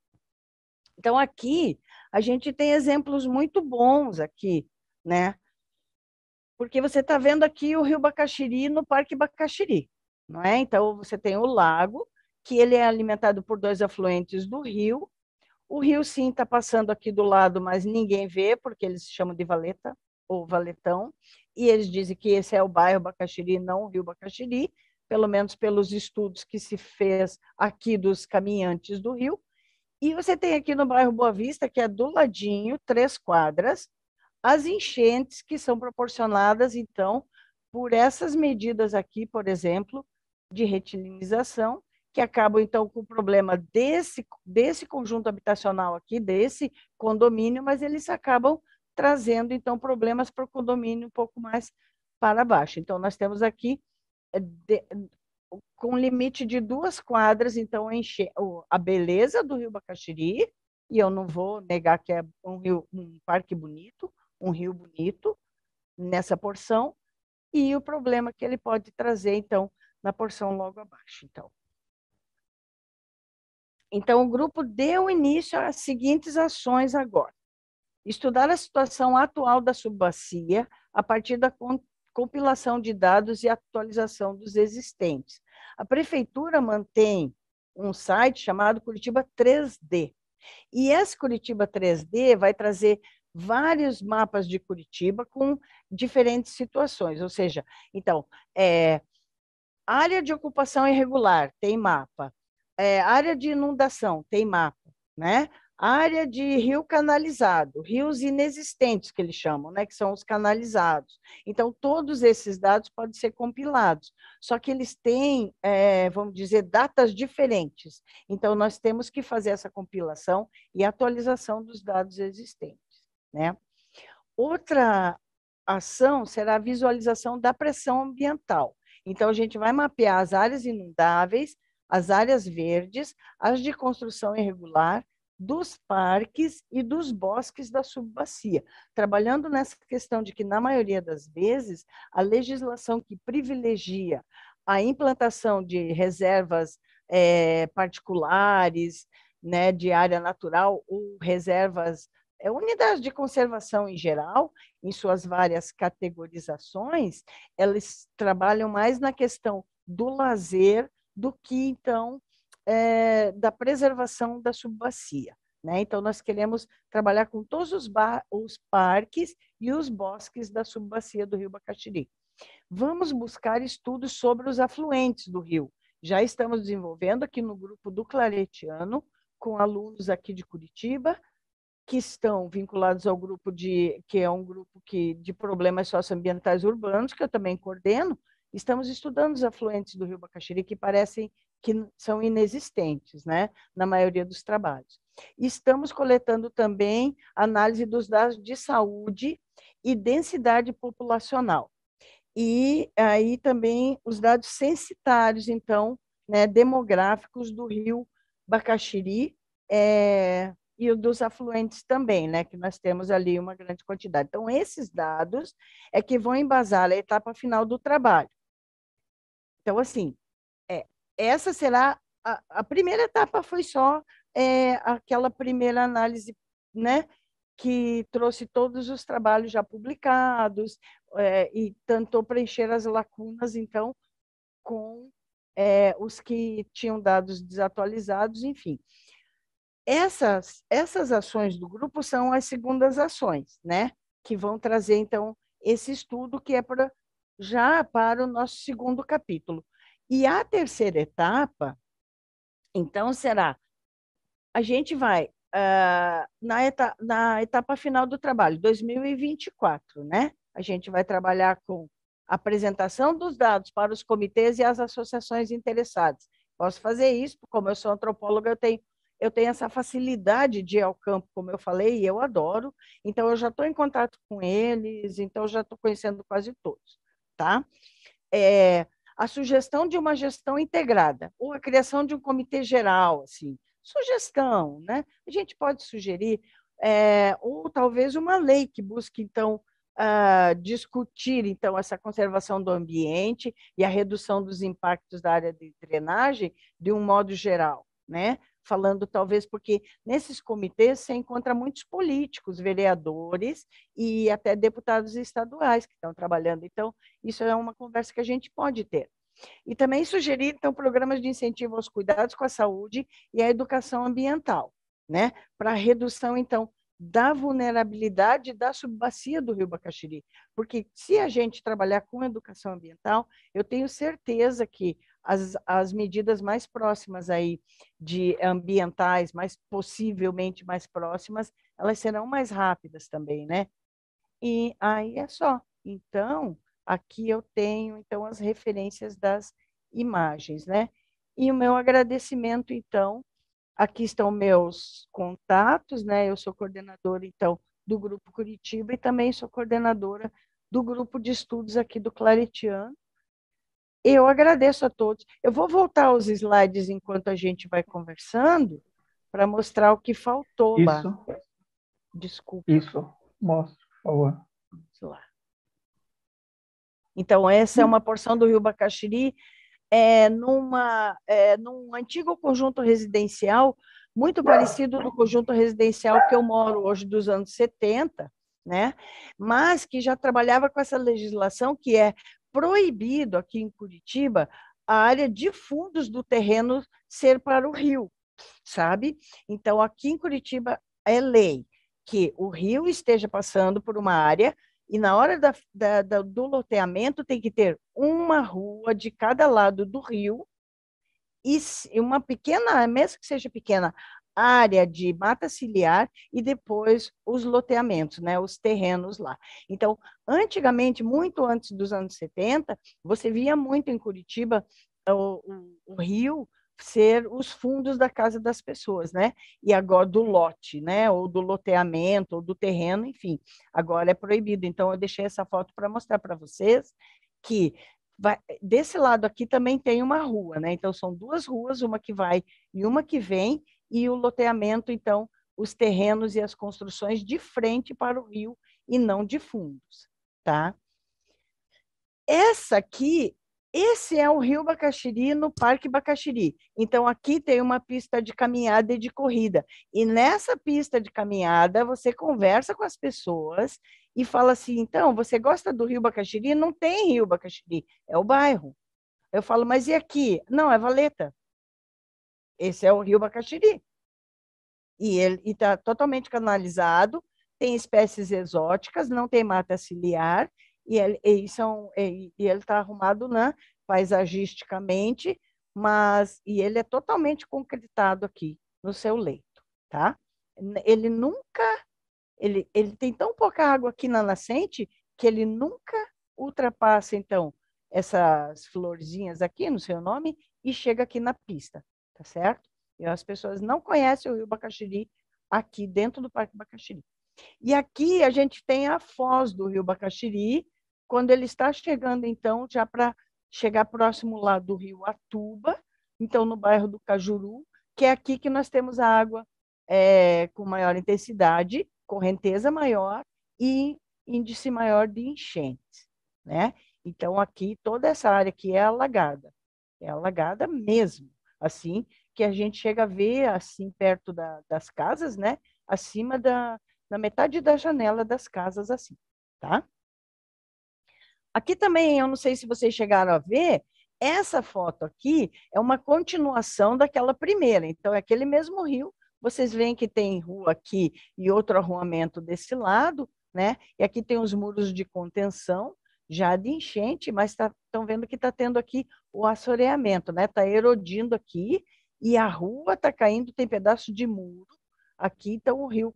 A: Então, aqui, a gente tem exemplos muito bons aqui, né? Porque você está vendo aqui o Rio Bacaxiri no Parque Bacaxiri, não é? Então, você tem o lago, que ele é alimentado por dois afluentes do rio. O rio, sim, está passando aqui do lado, mas ninguém vê, porque eles se chamam de valeta, ou valetão, e eles dizem que esse é o bairro Bacaxiri, não o Rio Bacaxiri, pelo menos pelos estudos que se fez aqui dos caminhantes do rio. E você tem aqui no bairro Boa Vista, que é do ladinho, 3 quadras, as enchentes que são proporcionadas, então, por essas medidas aqui, por exemplo, de retilinização, que acabam, então, com o problema desse conjunto habitacional aqui, desse condomínio, mas eles acabam trazendo, então, problemas para o condomínio um pouco mais para baixo. Então, nós temos aqui com limite de 2 quadras, então, a beleza do Rio Bacaxiri, e eu não vou negar que é um parque bonito, um rio bonito, nessa porção, e o problema que ele pode trazer, então, na porção logo abaixo. Então, o grupo deu início às seguintes ações agora. Estudar a situação atual da subbacia a partir da compilação de dados e atualização dos existentes. A prefeitura mantém um site chamado Curitiba 3D. E esse Curitiba 3D vai trazer vários mapas de Curitiba com diferentes situações. Ou seja, então, área de ocupação irregular, tem mapa. Área de inundação, tem mapa, né? Área de rio canalizado, rios inexistentes, que eles chamam, né? Que são os canalizados. Então, todos esses dados podem ser compilados, só que eles têm, vamos dizer, datas diferentes. Então, nós temos que fazer essa compilação e atualização dos dados existentes, né? Outra ação será a visualização da pressão ambiental. Então, a gente vai mapear as áreas inundáveis, as áreas verdes, as de construção irregular, dos parques e dos bosques da subbacia, trabalhando nessa questão de que, na maioria das vezes, a legislação que privilegia a implantação de reservas particulares, né, de área natural ou reservas, unidades de conservação em geral, em suas várias categorizações, elas trabalham mais na questão do lazer do que, então, da preservação da subbacia, né? Então, nós queremos trabalhar com todos os parques e os bosques da subbacia do Rio Bacaxiri. Vamos buscar estudos sobre os afluentes do rio. Já estamos desenvolvendo aqui no grupo do Claretiano, com alunos aqui de Curitiba, que estão vinculados ao grupo que é um grupo de problemas socioambientais urbanos, que eu também coordeno. Estamos estudando os afluentes do Rio Bacaxiri, que parecem que são inexistentes, né, na maioria dos trabalhos. Estamos coletando também análise dos dados de saúde e densidade populacional. E aí também os dados censitários, então, né, demográficos do Rio Bacaxiri, e dos afluentes também, né, que nós temos ali uma grande quantidade. Então, esses dados é que vão embasar a etapa final do trabalho. Então, assim, essa será a primeira etapa, foi só aquela primeira análise, né, que trouxe todos os trabalhos já publicados e tentou preencher as lacunas, então, com os que tinham dados desatualizados, enfim. Essas ações do grupo são as segundas ações, né, que vão trazer, então, esse estudo que é já para o nosso segundo capítulo. E a terceira etapa, então, será, a gente vai na etapa final do trabalho, 2024, né? A gente vai trabalhar com apresentação dos dados para os comitês e as associações interessadas. Posso fazer isso, como eu sou antropóloga, eu tenho essa facilidade de ir ao campo, como eu falei, e eu adoro, então eu já estou em contato com eles, então eu já estou conhecendo quase todos, tá? A sugestão de uma gestão integrada, ou a criação de um comitê geral, assim, sugestão, né? A gente pode sugerir, ou talvez uma lei que busque, então, discutir, então, essa conservação do ambiente e a redução dos impactos da área de drenagem de um modo geral, né? Falando talvez porque nesses comitês você encontra muitos políticos, vereadores e até deputados estaduais que estão trabalhando. Então, isso é uma conversa que a gente pode ter. E também sugerir, então, programas de incentivo aos cuidados com a saúde e à educação ambiental, né? Para redução, então, da vulnerabilidade da subbacia do Rio Bacaxiri. Porque se a gente trabalhar com educação ambiental, eu tenho certeza que as medidas mais próximas aí de ambientais, mais possivelmente mais próximas, elas serão mais rápidas também, né? E aí é só. Então, aqui eu tenho então as referências das imagens, né? E o meu agradecimento, então, aqui estão meus contatos, né? Eu sou coordenadora, então, do Grupo Curitiba e também sou coordenadora do grupo de estudos aqui do Claretiano. Eu agradeço a todos. Eu vou voltar aos slides enquanto a gente vai conversando para mostrar o que faltou lá.
B: Isso,
A: Desculpa.
B: isso. Mostra, por favor.
A: Vamos lá. Então, essa é uma porção do Rio Bacaxiri, num antigo conjunto residencial, muito parecido do conjunto residencial que eu moro hoje, dos anos 70, né? Mas que já trabalhava com essa legislação que é proibido aqui em Curitiba a área de fundos do terreno ser para o rio, sabe? Então, aqui em Curitiba é lei que o rio esteja passando por uma área e na hora do loteamento tem que ter uma rua de cada lado do rio e uma pequena, mesmo que seja pequena, área de mata ciliar e depois os loteamentos, né, os terrenos lá. Então, antigamente, muito antes dos anos 70, você via muito em Curitiba o rio ser os fundos da casa das pessoas, né? E agora do lote, né? Ou do loteamento, ou do terreno, enfim. Agora é proibido. Então, eu deixei essa foto para mostrar para vocês que desse lado aqui também tem uma rua, né? Então, são duas ruas, uma que vai e uma que vem, e o loteamento, então, os terrenos e as construções de frente para o rio e não de fundos, tá? Esse é o Rio Bacaxiri no Parque Bacaxiri. Então, aqui tem uma pista de caminhada e de corrida. E nessa pista de caminhada, você conversa com as pessoas e fala assim, então, você gosta do Rio Bacaxiri? Não tem Rio Bacaxiri, é o bairro. Eu falo, mas e aqui? Não, é Valeta. Esse é o Rio Bacaxiri. E ele está totalmente canalizado, tem espécies exóticas, não tem mata ciliar, e ele está arrumado, né, paisagisticamente, e ele é totalmente concretado aqui no seu leito, tá? Ele nunca, ele tem tão pouca água aqui na nascente que ele nunca ultrapassa, então, essas florzinhas aqui no seu nome e chega aqui na pista, tá certo? E as pessoas não conhecem o Rio Bacaxiri aqui dentro do Parque Bacaxiri. E aqui a gente tem a foz do Rio Bacaxiri, quando ele está chegando, então, já para chegar próximo lá do Rio Atuba, então no bairro do Cajuru, que é aqui que nós temos a água com maior intensidade, correnteza maior e índice maior de enchentes, né? Então, aqui, toda essa área aqui é alagada mesmo, assim, que a gente chega a ver, assim, perto das casas, né? Acima na metade da janela das casas, assim, tá? Aqui também, eu não sei se vocês chegaram a ver, essa foto aqui é uma continuação daquela primeira. Então, é aquele mesmo rio. Vocês veem que tem rua aqui e outro arruamento desse lado, né? E aqui tem os muros de contenção, já de enchente, mas estão vendo que está tendo aqui o assoreamento, né? Está erodindo aqui e a rua está caindo, tem pedaço de muro. Aqui, então, o rio,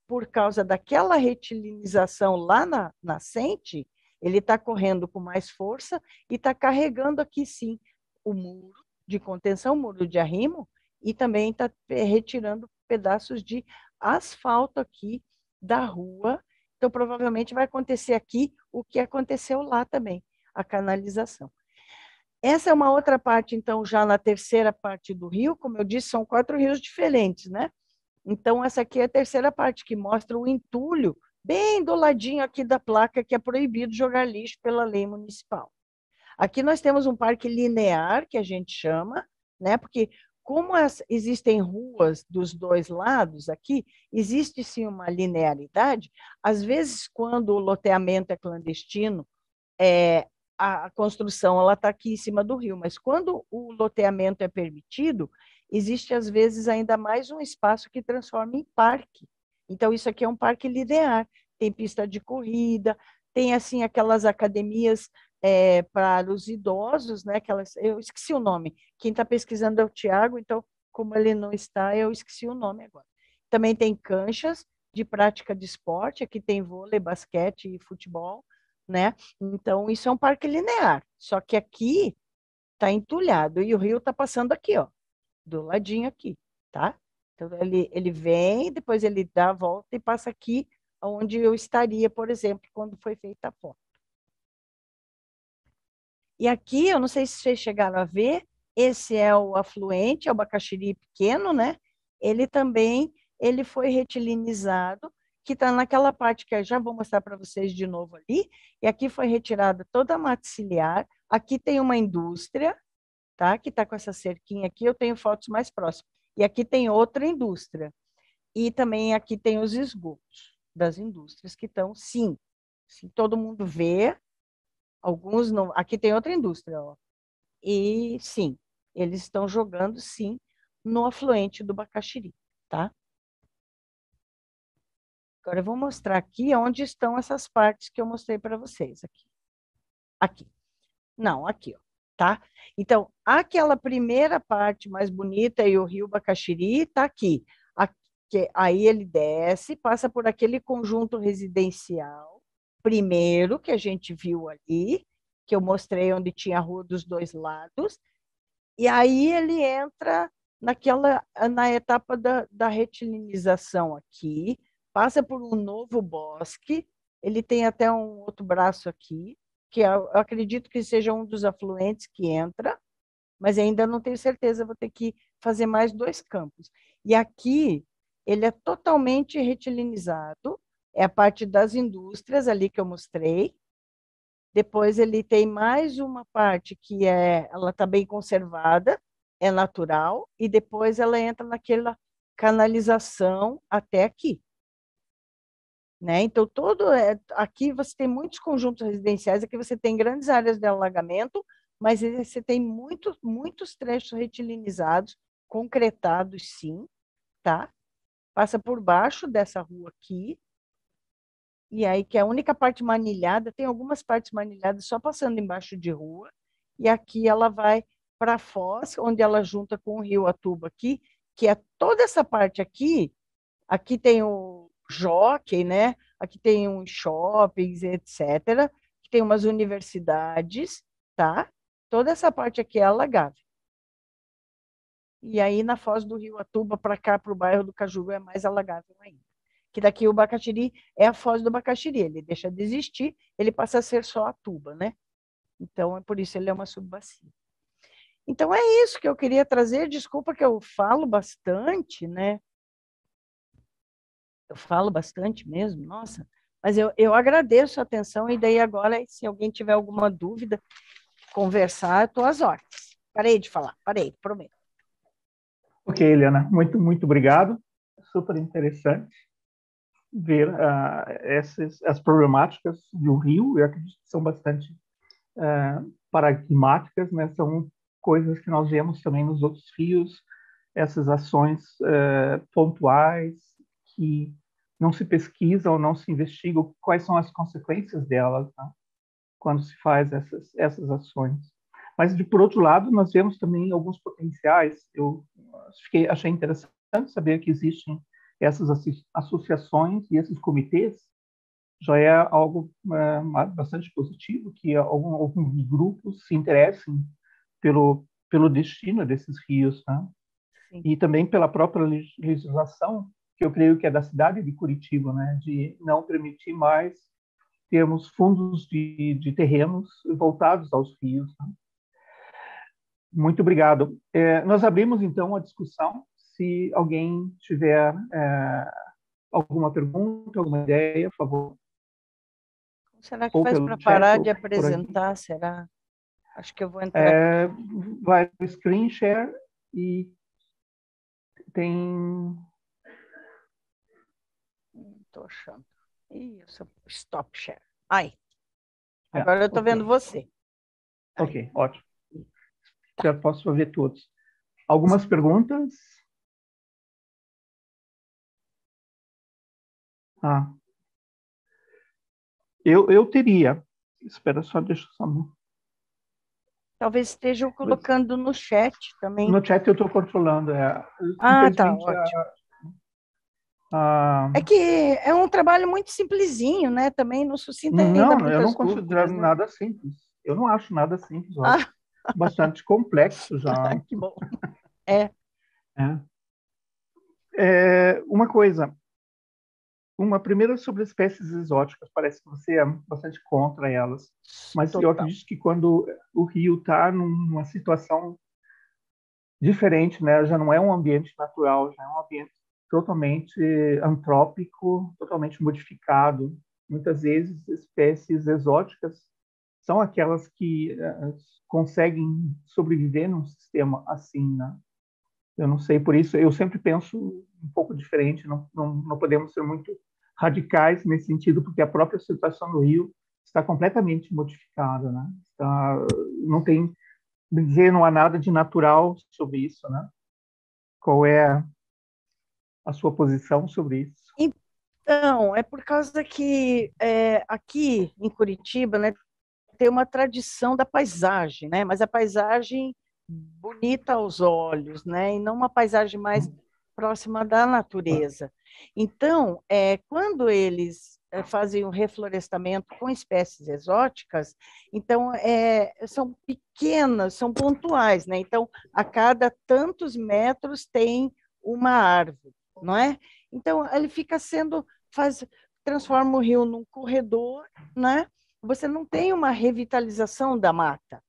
A: por causa daquela retilinização lá na nascente, ele está correndo com mais força e está carregando aqui, sim, o muro de contenção, o muro de arrimo, e também está retirando pedaços de asfalto aqui da rua. Então, provavelmente vai acontecer aqui o que aconteceu lá também, a canalização. Essa é uma outra parte, então, já na terceira parte do rio, como eu disse, são 4 rios diferentes, né? Então, essa aqui é a terceira parte, que mostra o entulho bem do ladinho aqui da placa que é proibido jogar lixo pela lei municipal. Aqui nós temos um parque linear, que a gente chama, né? Porque como existem ruas dos dois lados aqui, existe sim uma linearidade. Às vezes, quando o loteamento é clandestino, a construção ela está aqui em cima do rio, mas quando o loteamento é permitido, existe às vezes ainda mais um espaço que transforma em parque. Então, isso aqui é um parque linear, tem pista de corrida, tem assim aquelas academias para os idosos, né? Eu esqueci o nome. Quem está pesquisando é o Tiago, então, como ele não está, eu esqueci o nome agora. Também tem canchas de prática de esporte, aqui tem vôlei, basquete e futebol, né? Então, isso é um parque linear, só que aqui está entulhado e o rio está passando aqui, ó, do ladinho aqui, tá? Então, ele vem, depois ele dá a volta e passa aqui onde eu estaria, por exemplo, quando foi feita a foto. E aqui, eu não sei se vocês chegaram a ver, esse é o afluente, é o Bacaxiri pequeno, né? Ele também, ele foi retilinizado, que está naquela parte que eu já vou mostrar para vocês de novo ali, e aqui foi retirada toda a mata ciliar, aqui tem uma indústria, tá? Que está com essa cerquinha aqui, eu tenho fotos mais próximas, e aqui tem outra indústria, e também aqui tem os esgotos das indústrias que estão, sim, se todo mundo vê, alguns não, aqui tem outra indústria, ó, e sim, eles estão jogando, sim, no afluente do Bacaxiri, tá? Agora eu vou mostrar aqui onde estão essas partes que eu mostrei para vocês aqui. Aqui. Não, aqui, ó, tá? Então, aquela primeira parte mais bonita e o rio Bacaxiri está aqui. Aí ele desce, passa por aquele conjunto residencial, primeiro que a gente viu ali, que eu mostrei onde tinha a rua dos dois lados, e aí ele entra na etapa da retilinização aqui, passa por um novo bosque, ele tem até um outro braço aqui, que eu acredito que seja um dos afluentes que entra, mas ainda não tenho certeza, vou ter que fazer mais 2 campos. E aqui ele é totalmente retilinizado, é a parte das indústrias ali que eu mostrei, depois ele tem mais uma parte que ela está bem conservada, é natural, e depois ela entra naquela canalização até aqui. Né? Então, aqui você tem muitos conjuntos residenciais, aqui você tem grandes áreas de alagamento, mas você tem muitos trechos retilinizados, concretados, sim, tá? Passa por baixo dessa rua aqui, e aí que é a única parte manilhada, tem algumas partes manilhadas só passando embaixo de rua, e aqui ela vai para a Foz, onde ela junta com o rio Atuba aqui, que é toda essa parte aqui, aqui tem o Jockey, né? Aqui tem uns shoppings, etc. Aqui tem umas universidades, tá? Toda essa parte aqui é alagável. E aí, na foz do rio Atuba, para cá, para o bairro do Cajuru, é mais alagável ainda. Que daqui o Bacaxiri é a foz do Bacaxiri. Ele deixa de existir, ele passa a ser só Atuba, né? Então, é por isso ele é uma subbacia. Então, é isso que eu queria trazer. Desculpa que eu falo bastante, né? Eu falo bastante mesmo, nossa. Mas eu agradeço a atenção e daí agora, se alguém tiver alguma dúvida, conversar, estou às ordens. Parei de falar, parei, prometo.
B: Ok, Eliana, muito obrigado. Super interessante ver as problemáticas do rio. Eu acredito que são bastante paradigmáticas, né? São coisas que nós vemos também nos outros rios, essas ações pontuais que não se pesquisam, não se investigam quais são as consequências delas, né? Quando se faz essas ações. Mas, por outro lado, nós vemos também alguns potenciais. Eu achei interessante saber que existem essas associações e esses comitês. Já é algo bastante positivo que alguns grupos se interessem pelo destino desses rios, né? E também pela própria legislação, que eu creio que é da cidade de Curitiba, né? De não permitir mais termos fundos de terrenos voltados aos rios, né? Muito obrigado. Nós abrimos, então, a discussão. Se alguém tiver alguma pergunta, alguma ideia, por favor.
A: Como será que
B: Ou
A: faz
B: pelo
A: para
B: chat,
A: parar
B: ou
A: de
B: por aqui.
A: apresentar? Será? Acho que eu vou entrar aqui.
B: Vai no screen share e tem...
A: Estou achando. Isso, stop share. Aí, agora eu estou vendo você. Aí.
B: Ok, ótimo.
A: Tá.
B: Já posso ver todos. Algumas perguntas? Ah, eu teria. Espera só, deixa eu só...
A: Talvez estejam colocando no chat também.
B: No chat eu estou controlando.
A: Ah, tá,
B: Infelizmente,
A: ótimo. É que é um trabalho muito simplesinho, né? Também não suscita ainda
B: não, eu não
A: muitas
B: considero
A: dúvidas, né?
B: nada simples. Eu não acho nada simples, eu acho
A: Ah,
B: bastante complexo já.
A: que bom. É.
B: Uma coisa, uma primeira sobre espécies exóticas, parece que você é bastante contra elas, mas eu
A: Total.
B: acredito que quando o rio está numa situação diferente, né, já não é um ambiente natural, já é um ambiente totalmente antrópico, totalmente modificado. Muitas vezes, espécies exóticas são aquelas que conseguem sobreviver num sistema assim, né? Eu não sei, por isso eu sempre penso um pouco diferente, não podemos ser muito radicais nesse sentido, porque a própria situação do Rio está completamente modificada, né? Não tem, dizer, não há nada de natural sobre isso, né? Qual é a sua posição sobre isso?
A: Então, é por causa que aqui em Curitiba, né, tem uma tradição da paisagem, né? Mas a paisagem bonita aos olhos, né? E não uma paisagem mais próxima da natureza. Então, quando eles fazem o reflorestamento com espécies exóticas, então são pequenas, são pontuais, né? Então, a cada tantos metros tem uma árvore, não é? Então, ele fica transforma o rio num corredor, né? Você não tem uma revitalização da mata,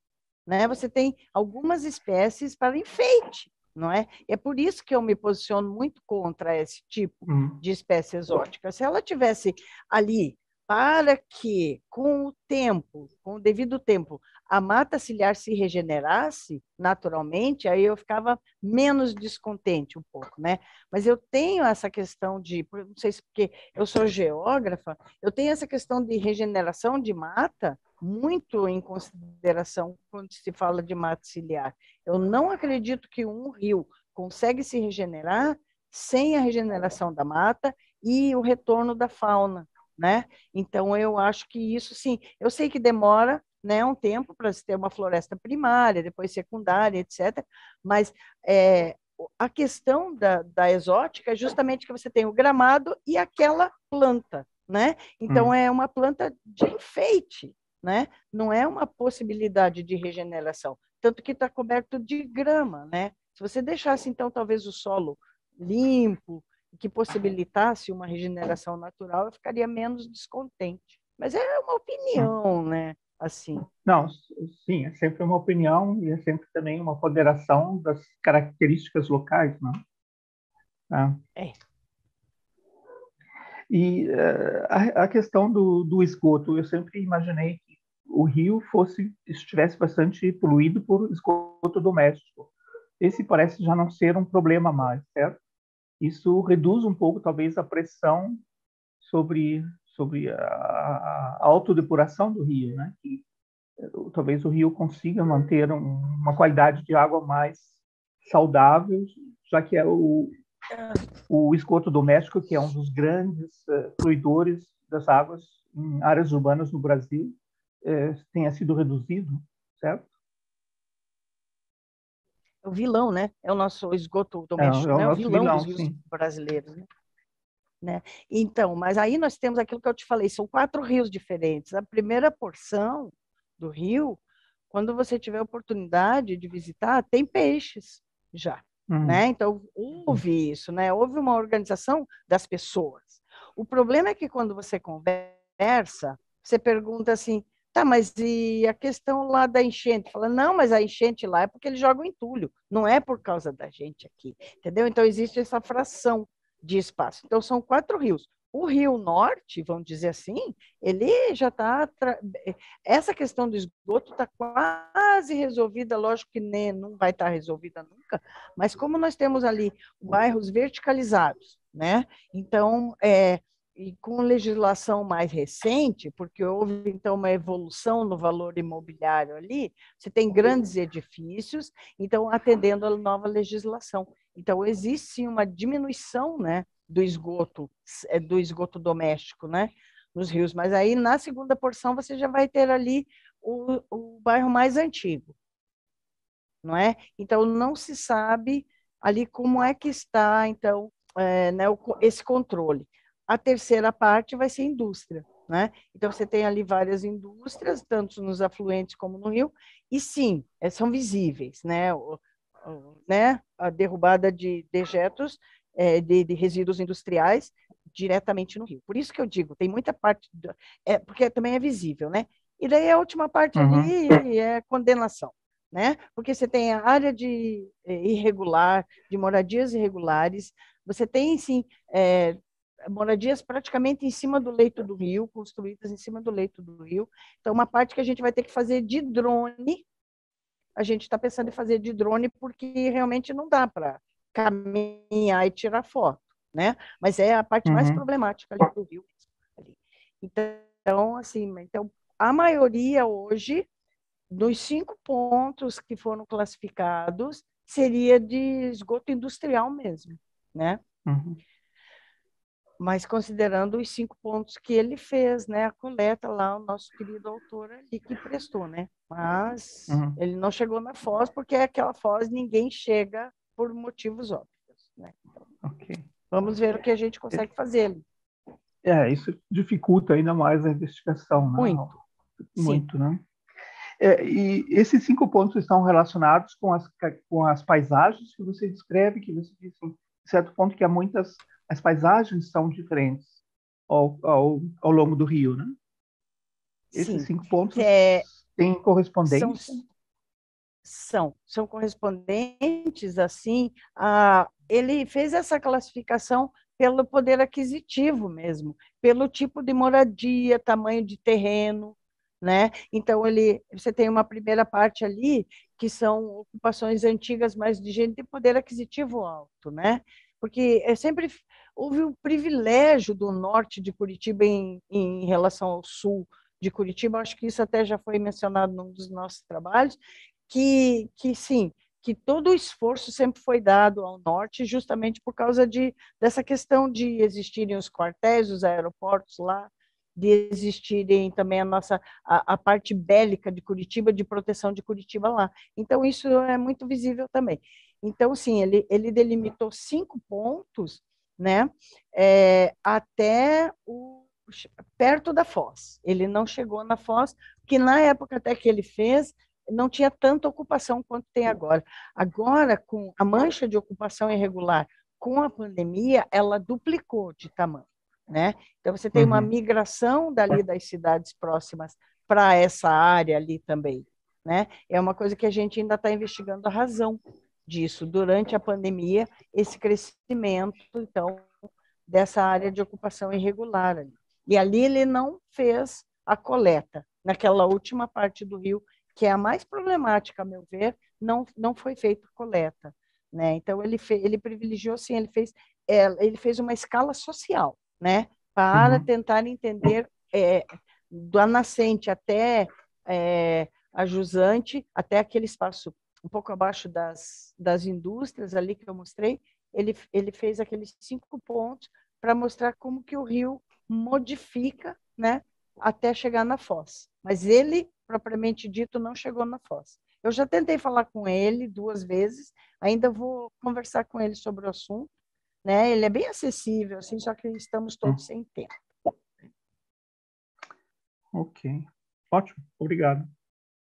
A: né? Você tem algumas espécies para enfeite, não é? É por isso que eu me posiciono muito contra esse tipo de espécie exótica. Se ela tivesse ali para que, com o tempo, com o devido tempo, a mata ciliar se regenerasse naturalmente, aí eu ficava menos descontente um pouco, né? Mas eu tenho essa questão não sei se porque eu sou geógrafa, eu tenho essa questão de regeneração de mata muito em consideração quando se fala de mata ciliar. Eu não acredito que um rio consegue se regenerar sem a regeneração da mata e o retorno da fauna, né? Então, eu acho que isso, sim, eu sei que demora, né, um tempo para se ter uma floresta primária, depois secundária, etc., mas a questão da exótica é justamente que você tem o gramado e aquela planta, né? Então, é uma planta de enfeite, né? Não é uma possibilidade de regeneração, tanto que está coberto de grama, né? Se você deixasse, então, talvez o solo limpo, que possibilitasse uma regeneração natural, eu ficaria menos descontente. Mas é uma opinião, né? Assim.
B: Não, sim, é sempre uma opinião e é sempre também uma ponderação das características locais, né?
A: É.
B: E a questão do esgoto, eu sempre imaginei que o rio estivesse bastante poluído por esgoto doméstico. Esse parece já não ser um problema mais, certo? Isso reduz um pouco, talvez, a pressão sobre a autodepuração do rio, né? Que talvez o rio consiga manter uma qualidade de água mais saudável, já que o esgoto doméstico, que é um dos grandes fluidores das águas em áreas urbanas no Brasil, tenha sido reduzido, certo?
A: O vilão, né? É o nosso esgoto
B: É
A: doméstico,
B: o
A: né? O
B: nosso
A: vilão dos
B: vilão,
A: rios
B: sim.
A: brasileiros, né? Então, mas aí nós temos aquilo que eu te falei, são 4 rios diferentes. A primeira porção do rio, quando você tiver oportunidade de visitar, tem peixes já, né? Então, houve isso, né? Houve uma organização das pessoas. O problema é que quando você conversa, você pergunta assim, tá, mas e a questão lá da enchente? Fala, não, mas a enchente lá é porque eles jogam entulho, não é por causa da gente aqui, entendeu? Então, existe essa fração de espaço. Então, são 4 rios. O Rio Norte, vamos dizer assim, ele já está. Essa questão do esgoto está quase resolvida, lógico que nem, não vai estar resolvida nunca, mas como nós temos ali bairros verticalizados, né? Então, e com legislação mais recente, porque houve então uma evolução no valor imobiliário ali, você tem grandes edifícios, então atendendo à nova legislação. Então existe sim uma diminuição, né, do esgoto doméstico, né, nos rios. Mas aí na segunda porção você já vai ter ali o bairro mais antigo, não é? Então não se sabe ali como é que está então né, esse controle. A terceira parte vai ser indústria, né? Então você tem ali várias indústrias, tanto nos afluentes como no rio, e sim, são visíveis, né? Né? A derrubada de dejetos, de resíduos industriais diretamente no rio. Por isso que eu digo, tem muita parte, porque também é visível, né? E daí a última parte ali é condenação. né? Porque você tem a área irregular, de moradias irregulares, você tem, sim, moradias praticamente em cima do leito do rio, construídas em cima do leito do rio. Então, uma parte que a gente vai ter que fazer de drone, a gente está pensando em fazer de drone porque realmente não dá para caminhar e tirar foto, né? Mas é a parte mais
B: Uhum.
A: problemática ali do rio. Ali. Então, assim, então, a maioria hoje dos 5 pontos que foram classificados seria de esgoto industrial mesmo, né?
B: Uhum.
A: Mas considerando os 5 pontos que ele fez, né, a coleta lá, o nosso querido autor ali que prestou, né? Mas
B: Uhum.
A: ele não chegou na Foz, porque aquela Foz ninguém chega por motivos óbvios, né? Então,
B: Ok.
A: vamos ver o que a gente consegue fazer ali.
B: Isso dificulta ainda mais a investigação, né?
A: Muito, sim.
B: Muito, né? E esses 5 pontos estão relacionados com as paisagens que você descreve, que você disse, em certo ponto, que há muitas... As paisagens são diferentes ao longo do rio, né? Esses
A: Sim.
B: 5 pontos
A: É,
B: têm
A: são
B: correspondência?
A: são correspondentes, assim, ele fez essa classificação pelo poder aquisitivo mesmo, pelo tipo de moradia, tamanho de terreno, né? Então, você tem uma primeira parte ali, que são ocupações antigas, mas de gente de poder aquisitivo alto, né? Porque sempre houve o privilégio do norte de Curitiba em relação ao sul de Curitiba, acho que isso até já foi mencionado num dos nossos trabalhos, que sim, que todo o esforço sempre foi dado ao norte, justamente por causa dessa questão de existirem os quartéis, os aeroportos lá, de existirem também a parte bélica de Curitiba, de proteção de Curitiba lá. Então, isso é muito visível também. Então, sim, ele delimitou 5 pontos, né, até perto da Foz. Ele não chegou na Foz, porque na época até que ele fez, não tinha tanta ocupação quanto tem agora. Agora, com a mancha de ocupação irregular, com a pandemia, ela duplicou de tamanho, né? Então, você tem uma
B: Uhum.
A: migração dali das cidades próximas para essa área ali também, né? É uma coisa que a gente ainda está investigando a razão disso. Durante a pandemia, esse crescimento, então, dessa área de ocupação irregular ali. E ali ele não fez a coleta, naquela última parte do rio, que é a mais problemática, a meu ver, não foi feita coleta, né? Então ele privilegiou, sim, ele fez uma escala social, né? Para
B: Uhum.
A: tentar entender da nascente até a jusante, até aquele espaço um pouco abaixo das indústrias ali que eu mostrei, ele fez aqueles 5 pontos para mostrar como que o rio modifica, né, até chegar na foz. Mas ele, propriamente dito, não chegou na foz. Eu já tentei falar com ele 2 vezes, ainda vou conversar com ele sobre o assunto, né? Ele é bem acessível, assim, só que estamos todos sem tempo.
B: Ok. Ótimo. Obrigado.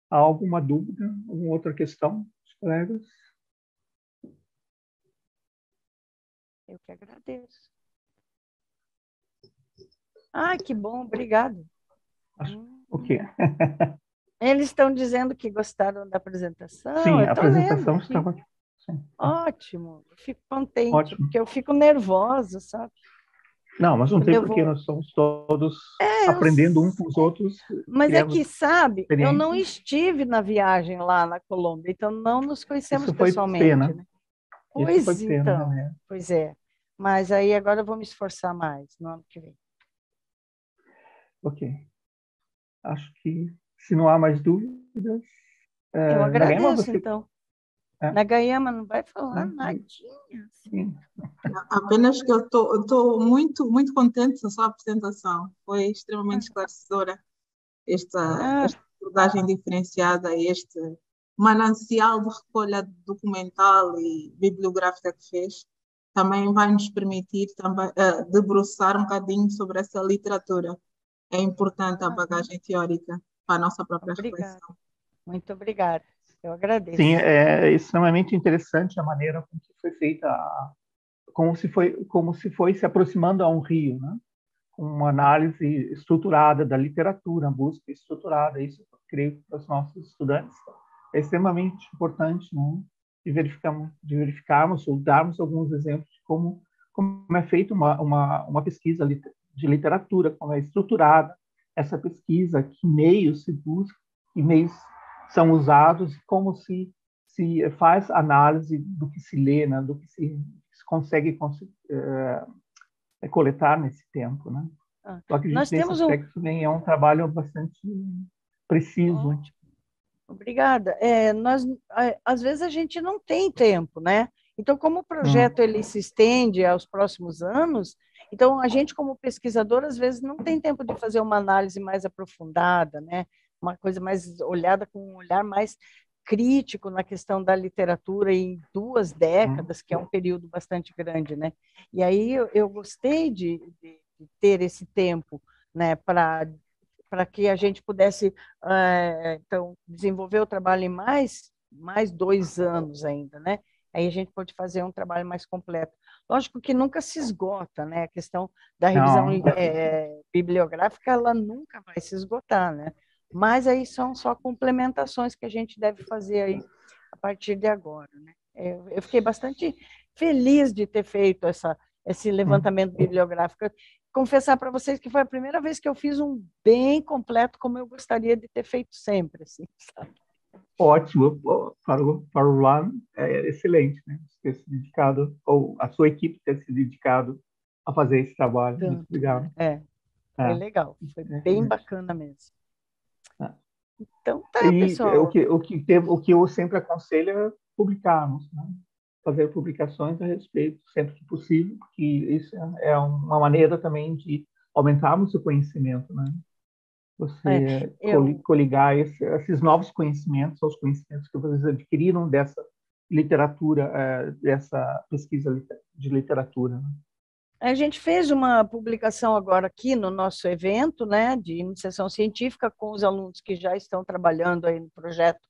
B: Há alguma dúvida? Alguma outra questão, colegas?
A: Eu que agradeço. Ah, que bom, obrigado.
B: Ok.
A: Eles estão dizendo que gostaram da apresentação,
B: Sim,
A: eu
B: a
A: estou lendo
B: apresentação
A: aqui.
B: estava... Sim.
A: Ótimo, eu fico contente,
B: Ótimo.
A: porque eu fico nervosa, sabe?
B: Não, mas não
A: Quando
B: tem
A: eu
B: porquê,
A: vou.
B: nós somos todos
A: Eu
B: aprendendo um com os outros,
A: Mas é
B: criamos
A: que, sabe, eu não
B: experiências.
A: estive na viagem lá na Colômbia, então não nos conhecemos
B: Isso foi
A: pessoalmente,
B: pena.
A: né?
B: Isso foi
A: Pois
B: pena,
A: então,
B: realmente.
A: pois é. Mas aí agora eu vou me esforçar mais no ano que vem.
B: Ok. Acho que, se não há mais dúvidas,
A: Eu
B: Nagama,
A: agradeço,
B: você...
A: então.
B: É,
A: Nagayama não vai falar
B: né?
A: nadinha, assim.
B: Sim.
C: Apenas que eu estou muito, muito contente com a sua apresentação. Foi extremamente esclarecedora
A: Ah,
C: esta abordagem diferenciada, este manancial de recolha documental e bibliográfica que fez. Também vai nos permitir também, debruçar um bocadinho sobre essa literatura. É importante a bagagem teórica para a nossa própria
A: obrigada.
C: reflexão.
A: Muito obrigada. Eu
B: Sim,
A: agradeço.
B: é extremamente interessante a maneira como que foi feita, como se foi se aproximando a um rio, né? Uma análise estruturada da literatura, busca estruturada, isso eu creio para os nossos estudantes é extremamente importante, né? De verificarmos ou darmos alguns exemplos de como é feita uma pesquisa de literatura, como é estruturada essa pesquisa, que meios se busca, que meios são usados, como se faz análise do que se lê, né? Do que se consegue coletar nesse tempo, né?
A: Ah,
B: Eu acredito
A: nós
B: que nesse
A: temos um...
B: aspecto também é um trabalho bastante preciso.
A: Ótimo. Obrigada. Às vezes a gente não tem tempo, né? Então, como o projeto ele se estende aos próximos anos, então a gente como pesquisador às vezes não tem tempo de fazer uma análise mais aprofundada, né? Uma coisa mais olhada com um olhar mais crítico na questão da literatura em 2 décadas, que é um período bastante grande, né? E aí eu gostei de ter esse tempo, né, para que a gente pudesse então desenvolver o trabalho em mais 2 anos ainda, né? Aí a gente pode fazer um trabalho mais completo. Lógico que nunca se esgota, né? A questão da revisão
B: Não,
A: bibliográfica, ela nunca vai se esgotar, né? Mas aí são só complementações que a gente deve fazer aí a partir de agora, né? Eu fiquei bastante feliz de ter feito esse levantamento bibliográfico. Confessar para vocês que foi a primeira vez que eu fiz um bem completo, como eu gostaria de ter feito sempre, assim, sabe?
B: ótimo, para o Luan é excelente, né? Ter se dedicado, ou a sua equipe ter se dedicado a fazer esse trabalho. Muito
A: Tanto,
B: obrigado.
A: né? Foi
B: É,
A: legal, foi bem
B: realmente.
A: bacana mesmo.
B: É.
A: Então tá,
B: E
A: pessoal.
B: o que eu sempre aconselho é publicarmos, né? Fazer publicações a respeito sempre que possível, porque isso é uma maneira também de aumentarmos o conhecimento, né?
A: É,
B: Você
A: eu,
B: coligar esses novos conhecimentos aos conhecimentos que vocês adquiriram dessa literatura, dessa pesquisa de literatura, né?
A: a gente fez uma publicação agora aqui no nosso evento, né, de iniciação científica, com os alunos que já estão trabalhando aí no projeto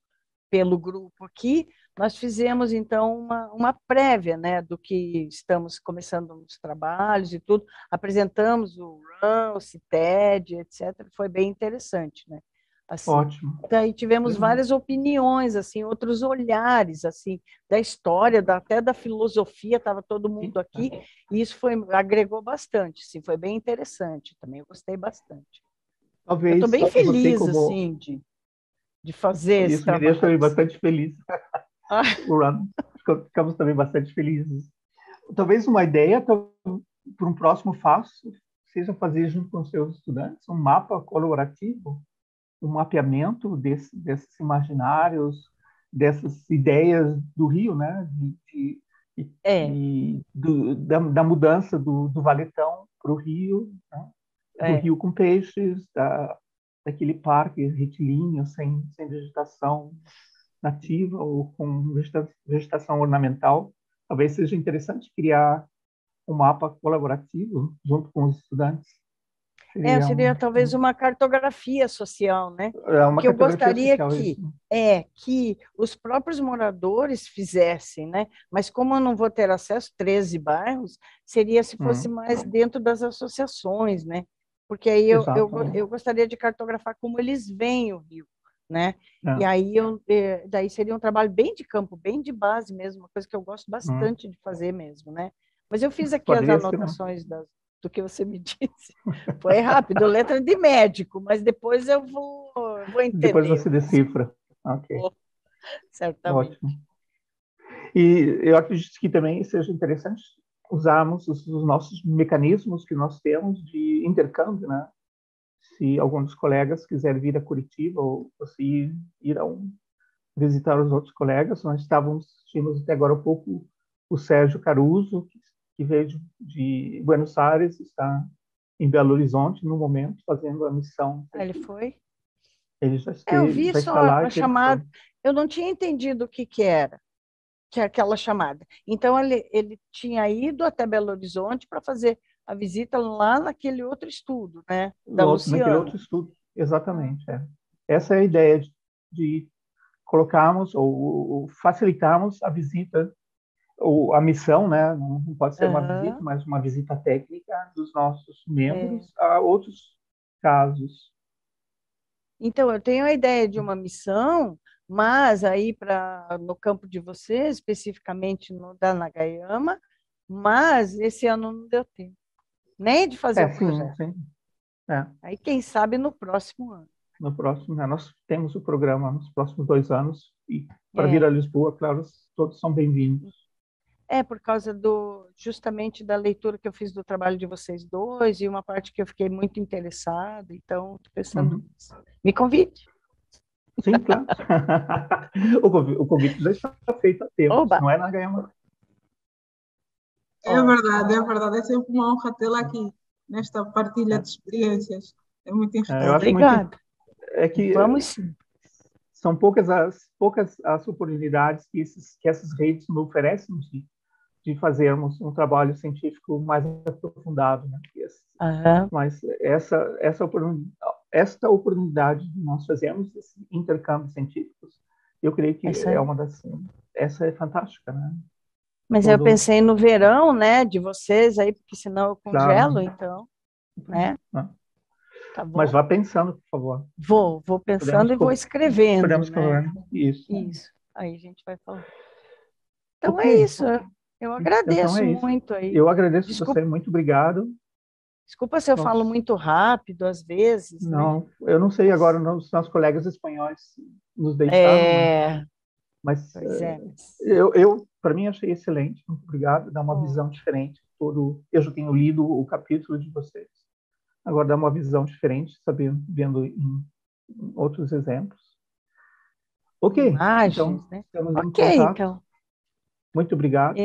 A: pelo grupo aqui. Nós fizemos, então, uma prévia, né, do que estamos começando nos trabalhos e tudo. Apresentamos o RAN, o CITED, etc. Foi bem interessante, né? Assim,
B: Ótimo.
A: daí tivemos
B: Excelente.
A: várias opiniões, assim, outros olhares, assim, da história, até da filosofia, estava todo mundo aqui, e isso agregou bastante, assim, foi bem interessante também, eu gostei bastante. Eu estou
B: Talvez
A: bem
B: você,
A: feliz,
B: como
A: assim, de fazer esse
B: isso, me deixa
A: trabalho.
B: também
A: Assim.
B: bastante feliz. O Ron, ficamos também bastante felizes. Talvez uma ideia para um próximo passo seja fazer junto com os seus estudantes um mapa colaborativo, um mapeamento desses imaginários, dessas ideias do Rio, né?
A: É,
B: Da mudança do Valetão para o Rio, né? Do
A: é.
B: Rio com peixes, daquele parque retilíneo, sem vegetação nativa ou com vegetação ornamental. Talvez seja interessante criar um mapa colaborativo junto com os estudantes.
A: Seria talvez uma cartografia social, né? O
B: Uma
A: que eu
B: cartografia
A: gostaria
B: social, isso.
A: que os próprios moradores fizessem, né? Mas como eu não vou ter acesso, 13 bairros, seria se fosse mais dentro das associações, né? Porque aí eu gostaria de cartografar como eles veem o Rio, né? E aí daí seria um trabalho bem de campo, bem de base mesmo, uma coisa que eu gosto bastante de fazer mesmo, né? Mas eu fiz aqui as
B: Poderia ser,
A: anotações do que você me disse. Foi rápido, letra de médico, mas depois eu vou
B: depois
A: entender.
B: você decifra. Ok,
A: Certamente.
B: ótimo. E eu acredito que também seja interessante usarmos os nossos mecanismos que nós temos de intercâmbio, né? Se algum dos colegas quiser vir a Curitiba ou se ir visitar os outros colegas, nós tínhamos até agora um pouco o Sérgio Caruso, que veio de Buenos Aires, está em Belo Horizonte no momento, fazendo a missão.
A: Ele foi?
B: Ele já
A: Eu
B: esteve,
A: vi
B: já
A: só
B: está lá.
A: a chamada, eu não tinha entendido o que era, que é aquela chamada. Então, ele tinha ido até Belo Horizonte para fazer a visita lá naquele outro estudo, né, da
B: Naquele
A: Luciana.
B: outro estudo, exatamente. Essa é a ideia de colocarmos ou facilitarmos a visita ou a missão, né? Não pode ser uma visita, mas uma visita técnica dos nossos membros a outros casos.
A: Então, eu tenho a ideia de uma missão, mas aí no campo de vocês, especificamente no da Nagayama, mas esse ano não deu tempo, nem de fazer o
B: Sim,
A: projeto.
B: sim. É.
A: Aí, quem sabe, no próximo ano.
B: No próximo, né? Nós temos o programa nos próximos 2 anos e para vir a Lisboa, claro, todos são bem-vindos.
A: Por causa justamente da leitura que eu fiz do trabalho de vocês dois e uma parte que eu fiquei muito interessada, então estou pensando nisso. Me convide.
B: Sim, claro. O convite já está feito há tempo,
A: Oba!
B: não é na Gama.
C: É verdade, é verdade. É sempre uma honra tê-la aqui, nesta partilha de experiências. É muito
B: Eu acho muito
A: Obrigada.
B: que
A: Vamos sim.
B: são poucas as oportunidades que essas redes nos oferecem de fazermos um trabalho científico mais aprofundado, né? Mas esta oportunidade de nós fazermos esses intercâmbios científicos, eu creio que essa é fantástica, né?
A: Mas eu pensei no verão, né, de vocês aí, porque senão eu congelo,
B: Claro.
A: Então, né? Tá bom.
B: Mas vá pensando, por favor.
A: Vou pensando e vou escrevendo,
B: podemos
A: né?
B: falar. Isso.
A: Aí a gente vai falando. Então é isso. Eu agradeço muito aí.
B: Eu agradeço você, muito obrigado.
A: Desculpa se eu falo muito rápido às vezes.
B: Não, né? Eu não sei agora, os nossos colegas espanhóis nos deixaram. Mas eu para mim, achei excelente. Muito obrigado. Dá uma visão diferente. Eu já tenho lido o capítulo de vocês. Agora dá uma visão diferente, vendo em outros exemplos. Ok.
A: Imagens,
B: então, estamos em contato. Muito obrigado.